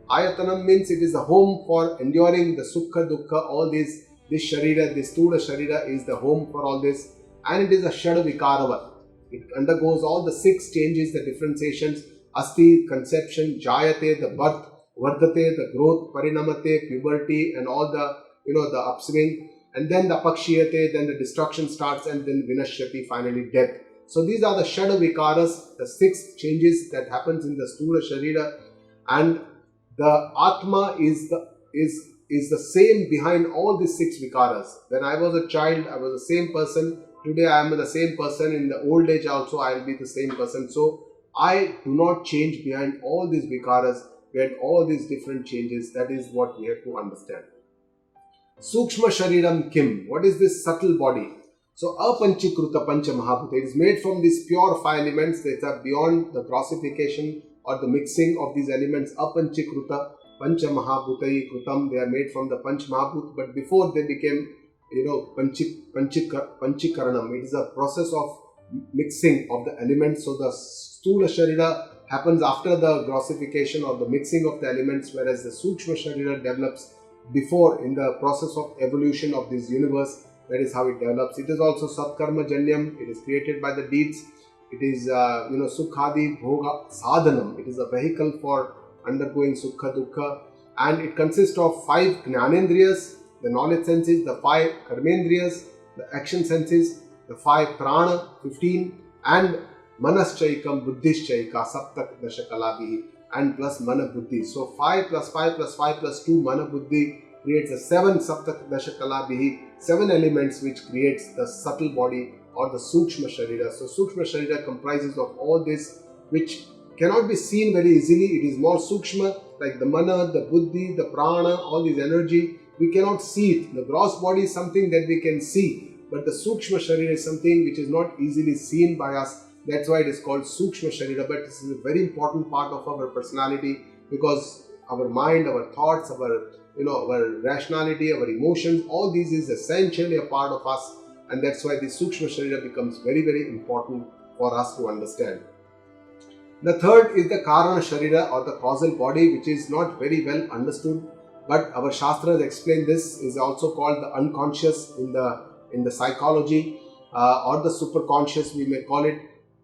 Speaker 1: Ayatanam means it is a home for enduring the Sukha, Dukkha, all this Sharira, this Stula Sharira is the home for all this, and it is a Shad Vikaravat. It undergoes all the six changes, the differentiations: Asti, conception; Jayate, the birth; Vardhate, the growth; Parinamate, puberty, and all the the upswing; and then the Pakshiyate, then the destruction starts, and then Vinashyati, finally death. So these are the Shad Vikaras, the six changes that happens in the Stula Sharira, and the Atma is the same behind all these six Vikaras. When I was a child, I was the same person. Today I am the same person. In the old age also I will be the same person. So I do not change behind all these Vikaras, behind all these different changes. That is what we have to understand. Sukshma Shariram Kim. What is this subtle body? So Apanchikruta Pancha Mahabhuta. It is made from these pure five elements that are beyond the grossification or the mixing of these elements. Apanchikruta Pancha Mahabhutai Krutam. They are made from the Panch Mahabhut, but before they became Panchikaranam. It is a process of mixing of the elements. So the Stula Sharira happens after the grossification or the mixing of the elements, whereas the Sukshma Sharira develops before, in the process of evolution of this universe. That is how it develops. It is also Satkarma Janyam. It is created by the deeds. It is Sukhadi Bhoga Sadhanam. It is a vehicle for undergoing Sukha Dukkha, and it consists of five Jnanendriyas, the knowledge senses; the five Karmendriyas, the action senses; the five Prana, 15, and Manaschaikam Buddhishchaika Saptak Dashakalabihi, and plus Mana Buddhi. So 5 plus 5 plus 5 plus 2 Mana Buddhi creates a 7 Saptak Dashakalabihi, 7 elements, which creates the subtle body or the Sukshma Sharira. So Sukshma Sharira comprises of all this, which cannot be seen very easily. It is more Sukshma, like the Mana, the Buddhi, the Prana, all this energy. We cannot see it. The gross body is something that we can see, but the Sukshma Sharira is something which is not easily seen by us. That's why it is called Sukshma Sharira. But this is a very important part of our personality, because our mind, our thoughts, our rationality, our emotions, all these is essentially a part of us, and that's why the Sukshma Sharira becomes very, very important for us to understand. The third is the Karana Sharira, or the causal body, which is not very well understood, but our Shastras explain this, is also called the unconscious in the psychology. or the superconscious, we may call it.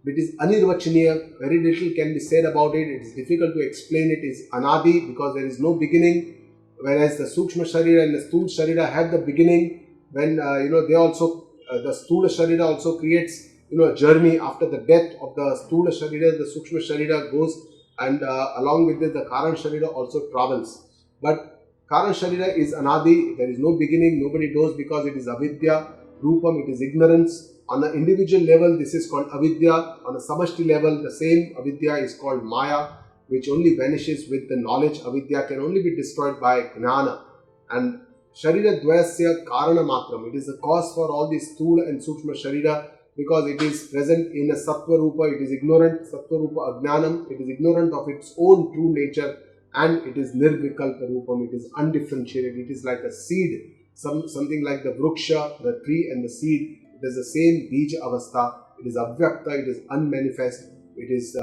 Speaker 1: It is anirvachaniya, very little can be said about it. It is difficult to explain it. It is anadi because there is no beginning, whereas the Sukshma Sharira and the Sthula Sharira have the beginning. When they also, the Sthula Sharira also creates a journey after the death of the Sthula Sharira. The Sukshma Sharira goes, and along with it the Karan Sharira also travels. But Karan Sharira is anadi, there is no beginning, nobody knows, because it is avidya, rupam, it is ignorance. On an individual level, this is called avidya. On a samashti level, the same avidya is called maya, which only vanishes with the knowledge. Avidya can only be destroyed by jnana. And Sharira dvayasya karana matram, it is the cause for all these Sthula and Sukshma Sharira, because it is present in a Sattva Rupa, it is ignorant, Sattva Rupa Ajnanam, it is ignorant of its own true nature, and it is Nirvikalpa Rupam, it is undifferentiated, it is like a seed, something like the Vruksha, the tree and the seed. It is the same Bija Avastha, it is Avyakta, it is unmanifest, it is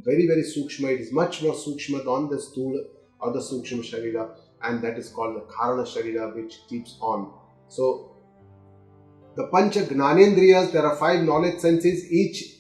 Speaker 1: very very Sukshma, it is much more Sukshma than the Sthula or the Sukshma Sharira, and that is called the Karana Sharira, which keeps on. So the Pancha Gnanendriyas, there are 5 knowledge senses. Each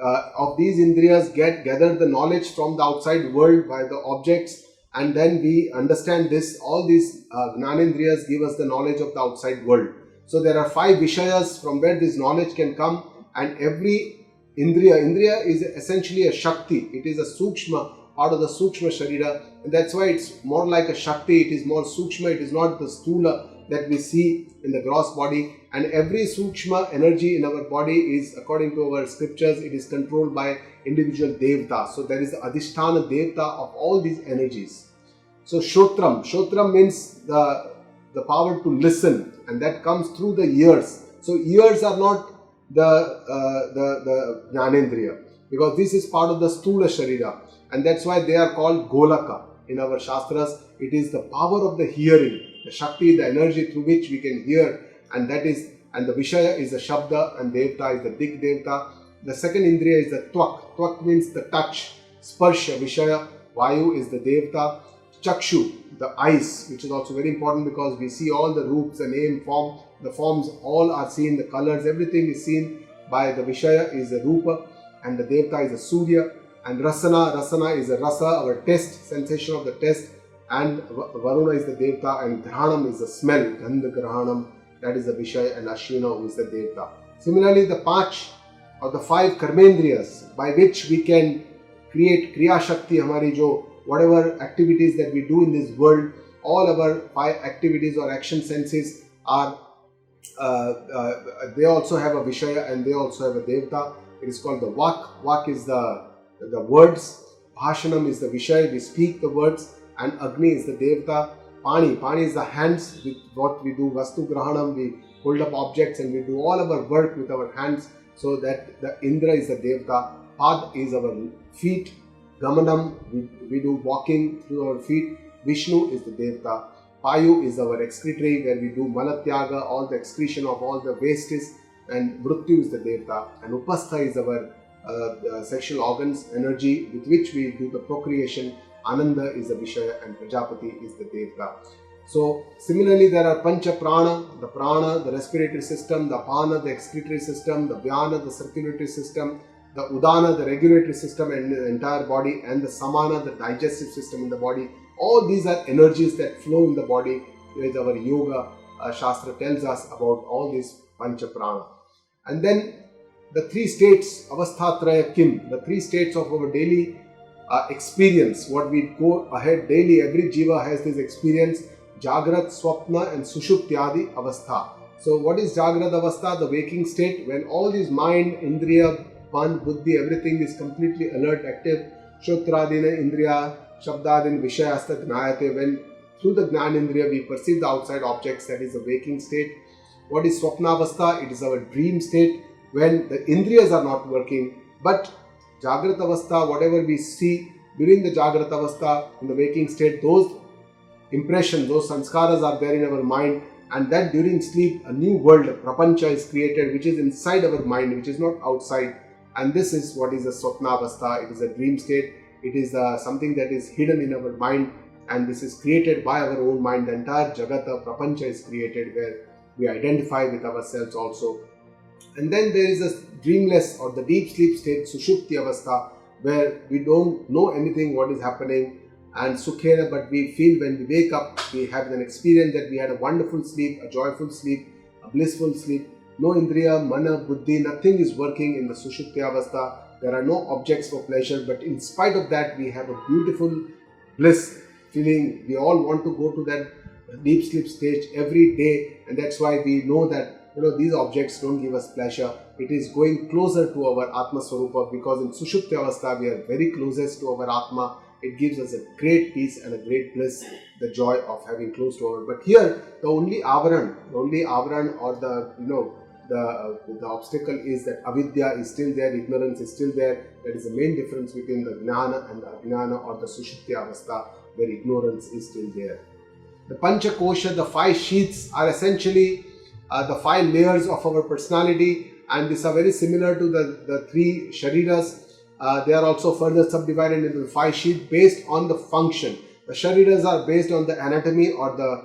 Speaker 1: of these Indriyas gather the knowledge from the outside world by the objects, and then we understand this. All these Gnanendriyas give us the knowledge of the outside world. So there are 5 Vishayas from where this knowledge can come, and every Indriya is essentially a Shakti. It is a Sukshma, part of the Sukshma Sharira, and that's why it's more like a Shakti. It is more Sukshma, it is not the Sthula that we see in the gross body. And every Sukshma energy in our body is, according to our scriptures, it is controlled by individual Devta. So there is the Adhisthana Devta of all these energies. So Shotram means the power to listen, and that comes through the ears. So ears are not the Jnanendriya, because this is part of the Sthula Sharira, and that's why they are called Golaka. In our Shastras, it is the power of the hearing, the Shakti, the energy through which we can hear, and that is, and the Vishaya is the Shabda, and Devta is the Dik Devta. The second Indriya is the Twak. Twak means the touch, Sparsha, Vishaya. Vayu is the Devta. Chakshu, the eyes, which is also very important because we see all the roops, the name, form, the forms all are seen, the colors, everything is seen by the Vishaya is the Rupa, and the Devta is the Surya. And Rasana is the Rasa, our taste, sensation of the taste, and Varuna is the Devta, and Dhranam is the smell, Gandha Grahanam, that is the Vishaya, and Ashvina who is the Devta. Similarly, the 5 Karmendriyas by which we can create Kriya Shakti, Hamari Jo, whatever activities that we do in this world, all our 5 activities or action senses are, they also have a Vishaya and they also have a Devta. It is called the Vak. Vak is the words, Bhashanam is the Vishaya, we speak the words, and Agni is the Devta. Pani is the hands, with what we do, Vastu Grahanam, we hold up objects and we do all our work with our hands, so that the Indra is the Devta. Pad is our feet, Gamanam, we do walking through our feet. Vishnu is the Devta. Payu is our excretory, where we do Malatyaga, all the excretion of all the wastes, and Mrityu is the Devta. And Upastha is our sexual organs, energy with which we do the procreation. Ananda is the Vishaya, and Prajapati is the Devta. So similarly, there are Pancha Prana, the respiratory system, the Apana, the excretory system, the Vyana, the circulatory system, the Udana, the regulatory system and the entire body, and the Samana, the digestive system in the body. All these are energies that flow in the body, as our Yoga Shastra tells us about all these Pancha Prana. And then the 3 states, Avasthatraya Kim, the 3 states of our daily experience, what we go ahead daily, every Jiva has this experience, Jagrat, Swapna and Sushuptyadi Avastha. So what is Jagrat Avastha? The waking state, when all these mind, Indriya, Pan, Buddhi, everything is completely alert, active. Shotradina, Indriya, Shabdadin, Vishayasta, Gnayate, when through the Gnanendriya we perceive the outside objects, that is the waking state. What is Swapna Avastha? It is our dream state, when the Indriyas are not working, but Jagrat Avastha, whatever we see during the Jagrat Avastha, in the waking state, those impressions, those sanskaras are there in our mind, and that during sleep a new world, Prapancha, is created, which is inside our mind, which is not outside. And this is what is a Swapna Avastha. It is a dream state. It is something that is hidden in our mind, and this is created by our own mind. The entire Jagata, Prapancha is created, where we identify with ourselves also. And then there is a dreamless or the deep sleep state, Sushupti Avastha, where we don't know anything what is happening, and Sukhera, but we feel when we wake up, we have an experience that we had a wonderful sleep, a joyful sleep, a blissful sleep. No Indriya, Mana, Buddhi, nothing is working in the Sushupti Avastha. There are no objects for pleasure, but in spite of that, we have a beautiful bliss feeling. We all want to go to that deep sleep stage every day, and that's why we know that these objects don't give us pleasure. It is going closer to our Atma Swarupa, because in Sushupti Avastha we are very closest to our Atma. It gives us a great peace and a great bliss, the joy of having close to our. But here, the only avaran or the obstacle is that avidya is still there, ignorance is still there. That is the main difference between the jnana and the ajnana, or the Sushupti Avastha, where ignorance is still there. The Pancha Kosha, the 5 sheaths, are essentially the 5 layers of our personality, and these are very similar to the 3 shariras. They are also further subdivided into the 5 sheaths based on the function. The shariras are based on the anatomy or the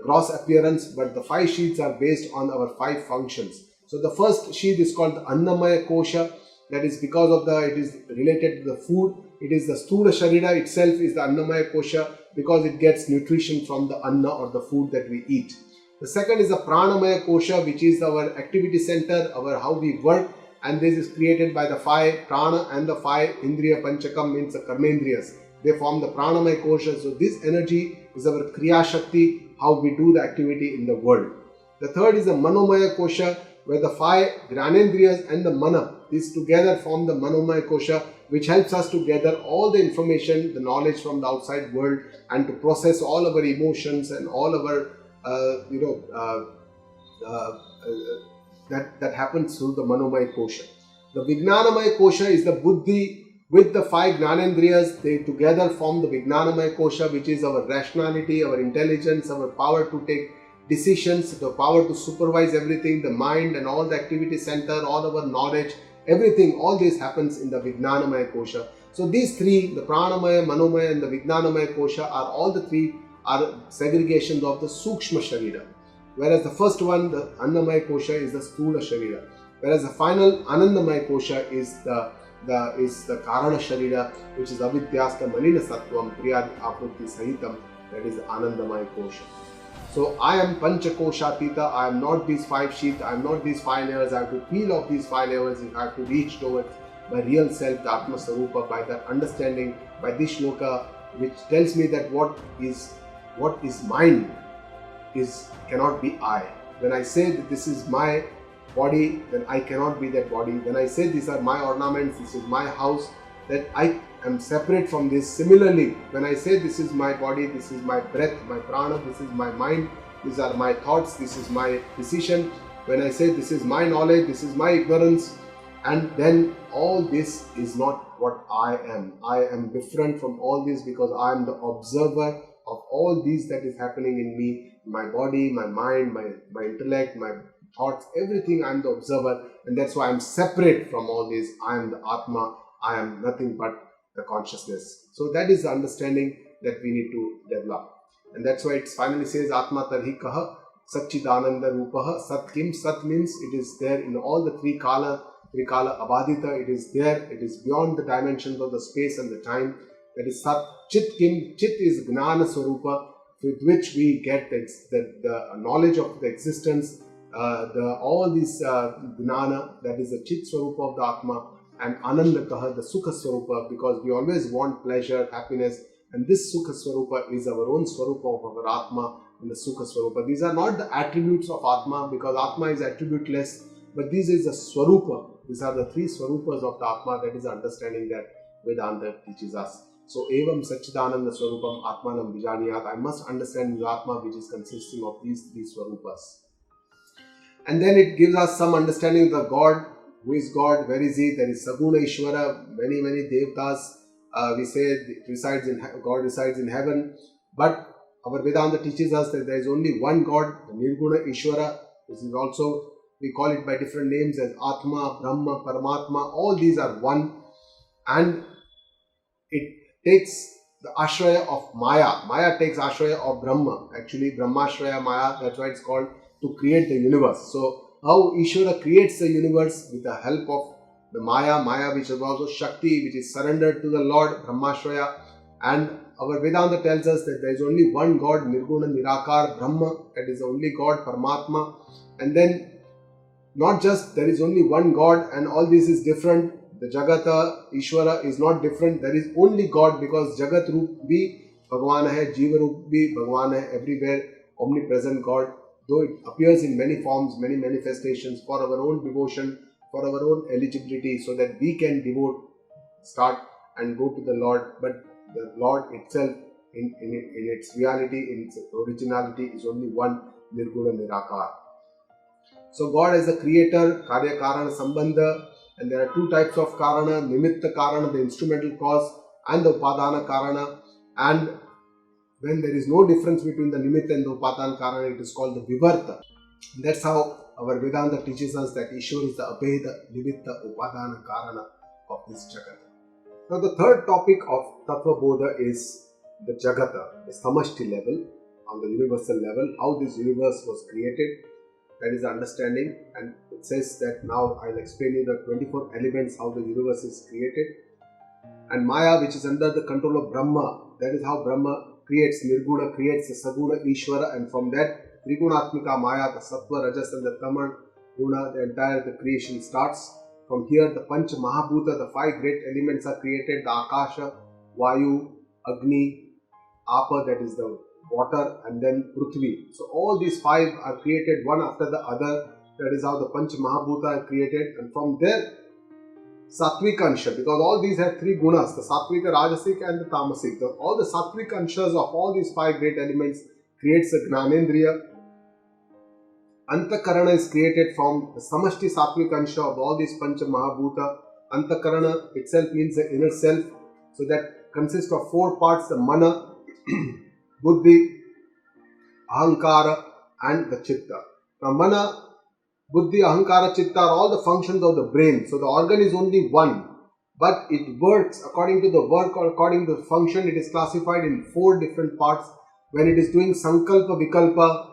Speaker 1: gross appearance, but the 5 sheaths are based on our 5 functions. So the first sheath is called the Annamaya Kosha. That is because of it is related to the food. It is the Sthula Sharira itself is the Annamaya Kosha, because it gets nutrition from the Anna or the food that we eat. The second is the Pranamaya Kosha, which is our activity center, our how we work, and this is created by the 5 Prana and the 5 Indriya Panchakam, means the Karmendriyas. They form the Pranamaya Kosha. So this energy is our Kriya Shakti, how we do the activity in the world. The third is the Manomaya Kosha, where the 5 Gyanendriyas and the Mana, these together form the Manomaya Kosha, which helps us to gather all the information, the knowledge from the outside world, and to process all our emotions and all our that happens through the Manomaya Kosha. The Vijnanamaya Kosha is the Buddhi with the 5 Gyanendriyas. They together form the Vijnanamaya Kosha, which is our rationality, our intelligence, our power to take decisions, the power to supervise everything, the mind and all the activity center, all our knowledge, everything, all this happens in the Vijnanamaya Kosha. So these 3, the Pranamaya, Manomaya and the Vijnanamaya Kosha, are all the 3 are segregations of the Sukshma Sharira. Whereas the first one, the Annamaya Kosha, is the Sthula Sharira. Whereas the final Anandamaya Kosha is the Karana Sharira, which is Avidyasta Malina Sattvam Priyadi Apruti Sahitam, that is the Anandamaya Kosha. So I am Pancha Koshatita, I am not these 5 sheaths, I am not these 5 layers. I have to peel off these 5 layers if I have to reach towards my real self, the Atma Sarupa, by that understanding, by this shloka, which tells me that what is mine cannot be I. When I say that this is my body, then I cannot be that body. When I say these are my ornaments, this is my house, that I am separate from this. Similarly, when I say this is my body, this is my breath, my prana, this is my mind, these are my thoughts, this is my decision. When I say this is my knowledge, this is my ignorance, and then all this is not what I am. I am different from all this because I am the observer of all these that is happening in me, my body, my mind, my intellect, my thoughts, everything. I am the observer, and that's why I am separate from all this. I am the Atma. I am nothing but the consciousness. So that is the understanding that we need to develop, and that's why it finally says Atma Tarhi Kaha Satchidananda Rupaha. Sat Kim? Sat means it is there in all the three kala abadita. It is there. It is beyond the dimensions of the space and the time. That is Sat. Chit Kim? Chit is Gnana Swarupa, with which we get the knowledge of the existence, all these Gnana, that is the Chit Swarupa of the Atma, and Ananda Kaha, the Sukha Swarupa, because we always want pleasure, happiness, and this Sukha Swarupa is our own Swarupa of our Atma, and the Sukha Swarupa. These are not the attributes of Atma, because Atma is attributeless, but this is the Swarupa. These are the 3 Swarupas of the Atma. That is the understanding that Vedanta teaches us. So, Evam Satchidananda Swarupam Atmanam Vijaniyat. I must understand the Atma, which is consisting of these 3 Swarupas. And then it gives us some understanding of the God. Who is God? Where is He? There is Saguna Ishvara, many Devtas. We say God resides in heaven. But our Vedanta teaches us that there is only one God, the Nirguna Ishvara. This is also, we call it by different names as Atma, Brahma, Paramatma. All these are one. And it takes the ashraya of Maya. Maya takes ashraya of Brahma. Actually, Brahmashraya Maya, that's why it's called, to create the universe. So how Ishvara creates the universe with the help of the Maya which is also Shakti, which is surrendered to the Lord, Brahmashvaya. And our Vedanta tells us that there is only one God, Nirguna Nirakar, Brahma, that is the only God, Paramatma. And then not just there is only one God and all this is different. The Jagata, Ishvara is not different. There is only God because Jagat Roop bhi Bhagwan hai, Jiva Roop bhi Bhagwan hai, everywhere, omnipresent God. Though it appears in many forms, many manifestations for our own devotion, for our own eligibility, so that we can start and go to the Lord. But the Lord itself, in its reality, in its originality, is only one, Nirguna Nirakar. So God is the creator, Karya Karana Sambandha, and there are two types of Karana, Nimitta Karana, the instrumental cause, and the Upadana Karana. And when there is no difference between the Nimitta and the Upadana Karana, it is called the Vivarta. That's how our Vedanta teaches us that Ishvara is the Abheda, Nimitta, Upadana Karana of this Jagat. Now the third topic of Tattva Bodha is the Jagata, the Samashti level, on the universal level, how this universe was created. That is the understanding, and it says that now I'll explain you the 24 elements, how the universe is created. And Maya, which is under the control of Brahma, that is how Brahma creates, Nirguna creates the Saguna Ishvara, and from that Trigunatmika Maya, the Sattva, Rajas and the Tamal Guna, the creation starts. From here the Panch Mahabhuta, the 5 great elements are created, the Akasha, Vayu, Agni, Apa, that is the water, and then Prithvi. So all these 5 are created one after the other. That is how the Panch Mahabhuta are created, and from there Sattvic Ansha, because all these have 3 gunas, the Sattvika, Rajasic and the Tamasic. All the Sattvic Anshas of all these 5 great elements creates the Gnanendriya. Antakarana is created from the Samashti Sattvic Ansha of all these Pancha Mahabhuta. Antakarana itself means the inner self. So that consists of 4 parts, the Mana, Buddhi, Ahankara and the Chitta. Now Mana, Buddhi, Ahankara, Chitta are all the functions of the brain. So the organ is only one, but it works according to the work or according to the function. It is classified in 4 different parts. When it is doing Sankalpa, Vikalpa,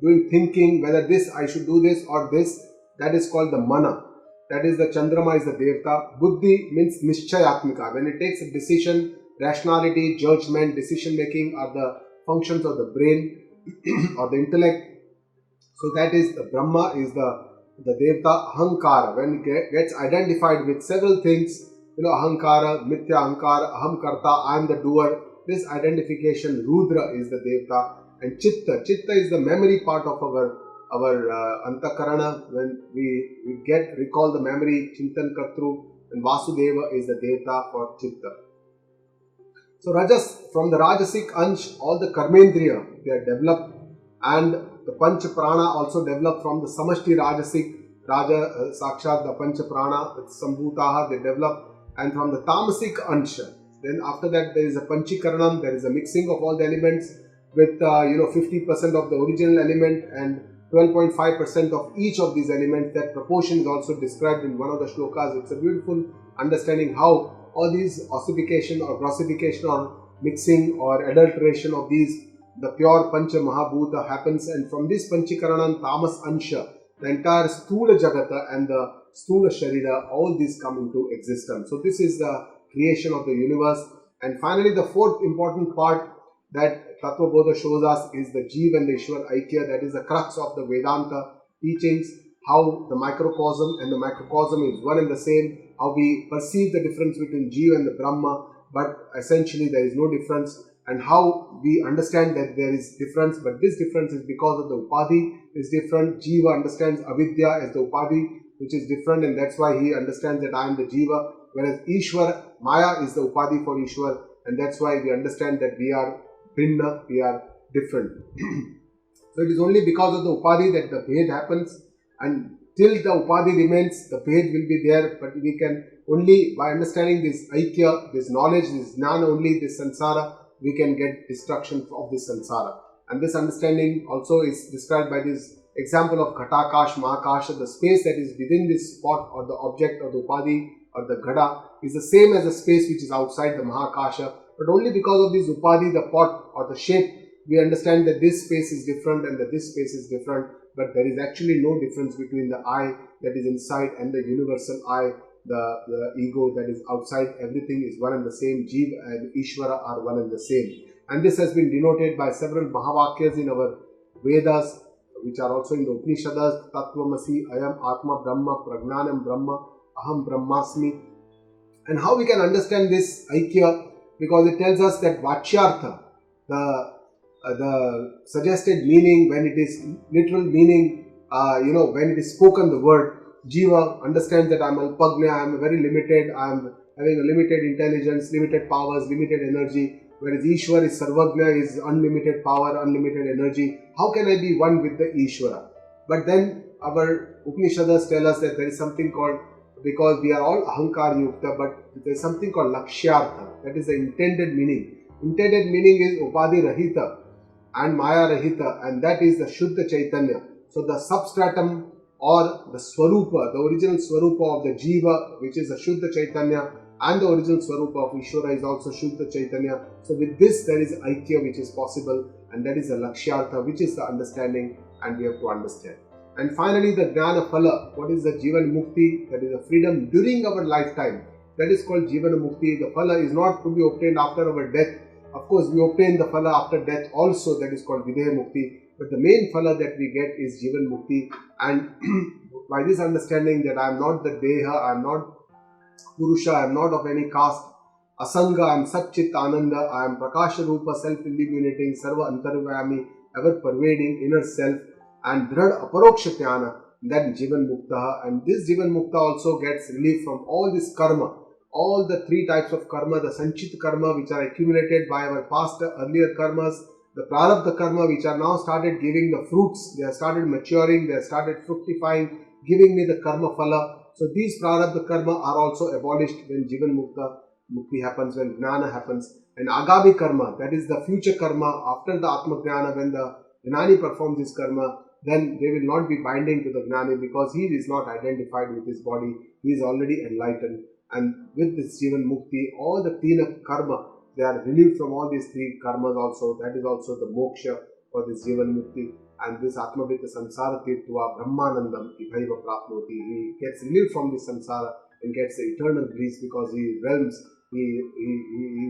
Speaker 1: doing thinking, whether this I should do this or this, that is called the Mana. That is the Chandrama is the Devta. Buddhi means Nishchayatmika. When it takes a decision, rationality, judgment, decision making are the functions of the brain or the intellect. So that is the Brahma is the Devta. Ahankara, when it gets identified with several things, Ahankara, Mithya Ahankara, Aham Karta, I am the doer. This identification, Rudra is the Devta. And Chitta is the memory part of our Antakarana. When we recall the memory, Chintan Kartru, and Vasudeva is the Devta for Chitta. So Rajas, from the Rajasic Ansh, all the Karmendriya, they are developed, and the Panch Prana also developed from the Samashti Rajasic, Raja Sakshat, the Panch Prana, the Sambhutaha, they develop, and from the Tamasic Ansha. Then after that there is a Panchikaranam, there is a mixing of all the elements with 50% of the original element and 12.5% of each of these elements. That proportion is also described in one of the shlokas. It's a beautiful understanding how all these ossification or grossification or mixing or adulteration of these, the pure Pancha Mahabhuta happens, and from this Panchikaranam, Tamas Ansha, the entire Stula Jagata and the Stula Sharira, all these come into existence. So this is the creation of the universe. And finally the 4th important part that Tattva Bodha shows us is the Jeev and the Ishwar Aikya. That is the crux of the Vedanta teachings, how the microcosm and the macrocosm is one and the same, how we perceive the difference between Jeev and the Brahma, but essentially there is no difference, and how we understand that there is difference, but this difference is because of the Upadhi is different. Jiva understands Avidya as the Upadhi, which is different, and that's why he understands that I am the Jiva, whereas Ishwar, Maya is the Upadhi for Ishwar, and that's why we understand that we are Bhinna, we are different. So it is only because of the Upadhi that the Bhed happens, and till the Upadhi remains, the Bhed will be there, but we can only by understanding this Aikya, this knowledge, this Jnana, only this Sansara, we can get destruction of this Sansara. And this understanding also is described by this example of Ghatakash, Mahakasha. The space that is within this spot or the object or the Upadhi or the Ghada is the same as the space which is outside the Mahakasha. But only because of this Upadhi, the pot or the shape, we understand that this space is different and that this space is different. but there is actually no difference between the I that is inside and the universal I, the ego that is outside. Everything is one and the same. Jiva and Ishvara are one and the same. And this has been denoted by several Mahavakyas in our Vedas, which are also in the Upanishads. Tattvamasi, Ayam Atma Brahma, Pragnanam Brahma, Aham Brahmasmi. And how we can understand this Aikya? Because it tells us that Vachyartha, the suggested meaning, when it is literal meaning, when it is spoken, the word, Jiva understands that I am Alpagnya, I am very limited, I am having a limited intelligence, limited powers, limited energy. Whereas Ishwar is Sarvagnya, is unlimited power, unlimited energy. How can I be one with the Ishvara? But then our Upanishads tell us that there is something called, because we are all Ahankar Yukta, but there is something called Lakshyartha. That is the intended meaning. Intended meaning is Upadhi Rahita and Maya Rahita, and that is the Shuddha Chaitanya. So the substratum or the Swarupa, the original Swarupa of the Jiva, which is the Shuddha Chaitanya, and the original Swarupa of Ishvara is also Shuddha Chaitanya. So with this there is Aikya which is possible, and that is the Lakshyartha, which is the understanding, and we have to understand. And finally the Jnana Phala, what is the Jivan Mukti, that is the freedom during our lifetime. That is called Jivan Mukti. The Phala is not to be obtained after our death. Of course we obtain the Phala after death also, that is called Videha Mukti. But the main Phala that we get is Jivan Mukti. And by this understanding that I am not the Deha, I am not Purusha, I am not of any caste, Asanga, I am Satchit Ananda, I am Prakasha Rupa, self-illuminating, Sarva Antarvayami, ever-pervading inner self, and Dhrad Aparoksha Jnana, that Jivan Mukta. And this Jivan Mukta also gets relief from all this karma, all the three types of karma, the Sanchit karma which are accumulated by our past earlier karmas, the Prarabdha karma which are now started giving the fruits, they have started maturing, they have started fructifying, giving me the karma phala. So these Prarabdha karma are also abolished when Jivan Mukti happens, when Jnana happens. And Agami karma, that is the future karma after the Atma Jnana, when the Jnani performs his karma, then they will not be binding to the Jnani, because he is not identified with his body, he is already enlightened. And with this Jivan Mukti, all the Tina karma, they are relieved from all these three karmas also. That is also the moksha for this Jivan Mukti. And this Atmavita Samsara Tirtva Brahmanandam Ibhaiva Prapnoti. He gets relieved from this samsara and gets the eternal bliss, because he realms, he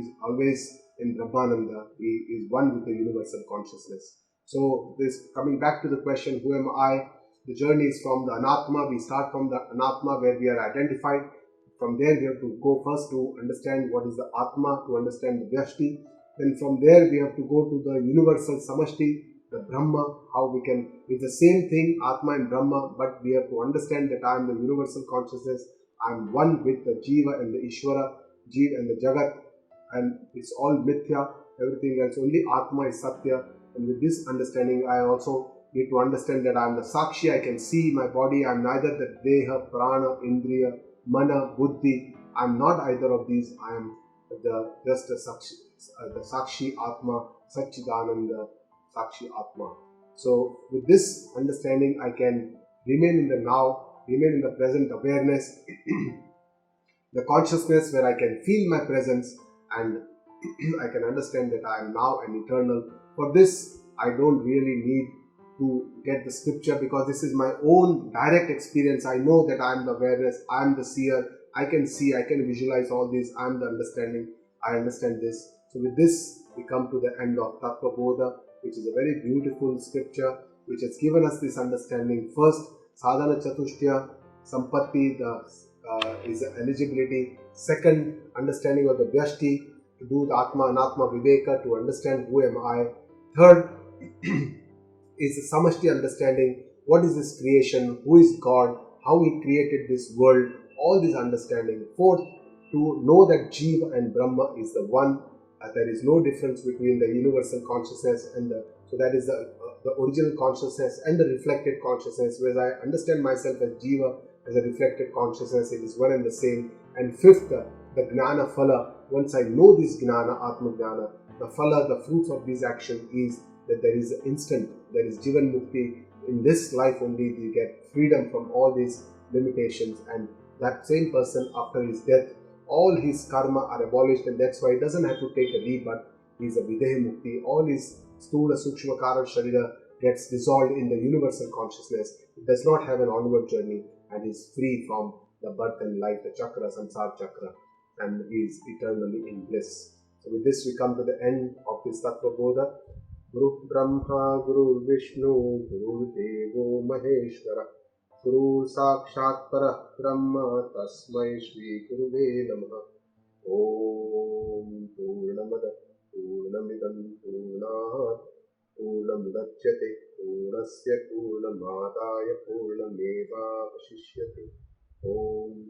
Speaker 1: is always in Brahmananda. He is one with the universal consciousness. So this, coming back to the question, who am I? The journey is from the Anatma. We start from the Anatma where we are identified. From there we have to go first to understand what is the Atma, to understand the Vyashti. Then from there we have to go to the universal Samashti, the Brahma, how we can, it's the same thing, Atma and Brahma, but we have to understand that I am the universal consciousness, I am one with the Jiva and the Ishvara, Jiva and the Jagat, and it's all Mithya, everything else, only Atma is Satya. And with this understanding, I also need to understand that I am the Sakshi, I can see my body, I am neither the Deha, Prana, Indriya, Mana, Buddhi, I am not either of these, I am just the Sakshi Atma, Satchidananda, Sakshi Atma. So with this understanding, I can remain in the now, remain in the present awareness, the consciousness where I can feel my presence, and I can understand that I am now and eternal. For this, I don't really need to get the scripture, because this is my own direct experience. I know that I am the awareness, I am the seer, I can see, I can visualize all this, I am the understanding, I understand this. So with this, we come to the end of Tattva Bodha, which is a very beautiful scripture which has given us this understanding. First, Sadhana Chatushtya, Sampatti, is the eligibility. Second, understanding of the Vyashti, to do the Atma Anatma Viveka, to understand who am I. Third, is the Samashti understanding, what is this creation, who is God, how He created this world, all this understanding. Fourth, to know that Jiva and Brahma is the one, there is no difference between the universal consciousness and so that is the original consciousness and the reflected consciousness, whereas I understand myself as Jiva, as a reflected consciousness, it is one and the same. And fifth, the Gnana Phala, once I know this Gnana, Atma Gnana, the Phala, the fruits of this action is that there is instant, there is Jivan Mukti. In this life only you get freedom from all these limitations, and that same person after his death, all his karma are abolished, and that's why he doesn't have to take a rebirth. He is a Videha Mukti. All his Stula, Sukshma, Kara, Sharira, gets dissolved in the universal consciousness. It does not have an onward journey and is free from the birth and life, the chakra, samsara chakra, and is eternally in bliss. So with this we come to the end of this Tattva Bodha. Guru Brahma, Guru Vishnu, Guru Devo Maheshwara, Guru Sakshat Parah Brahma, Tasmai Shri Guruve Namaha. Om Purnamada Purnamidam Purnat Purnamudachyate Purnasya Purnamadaya Purnameva Vashishyate. Om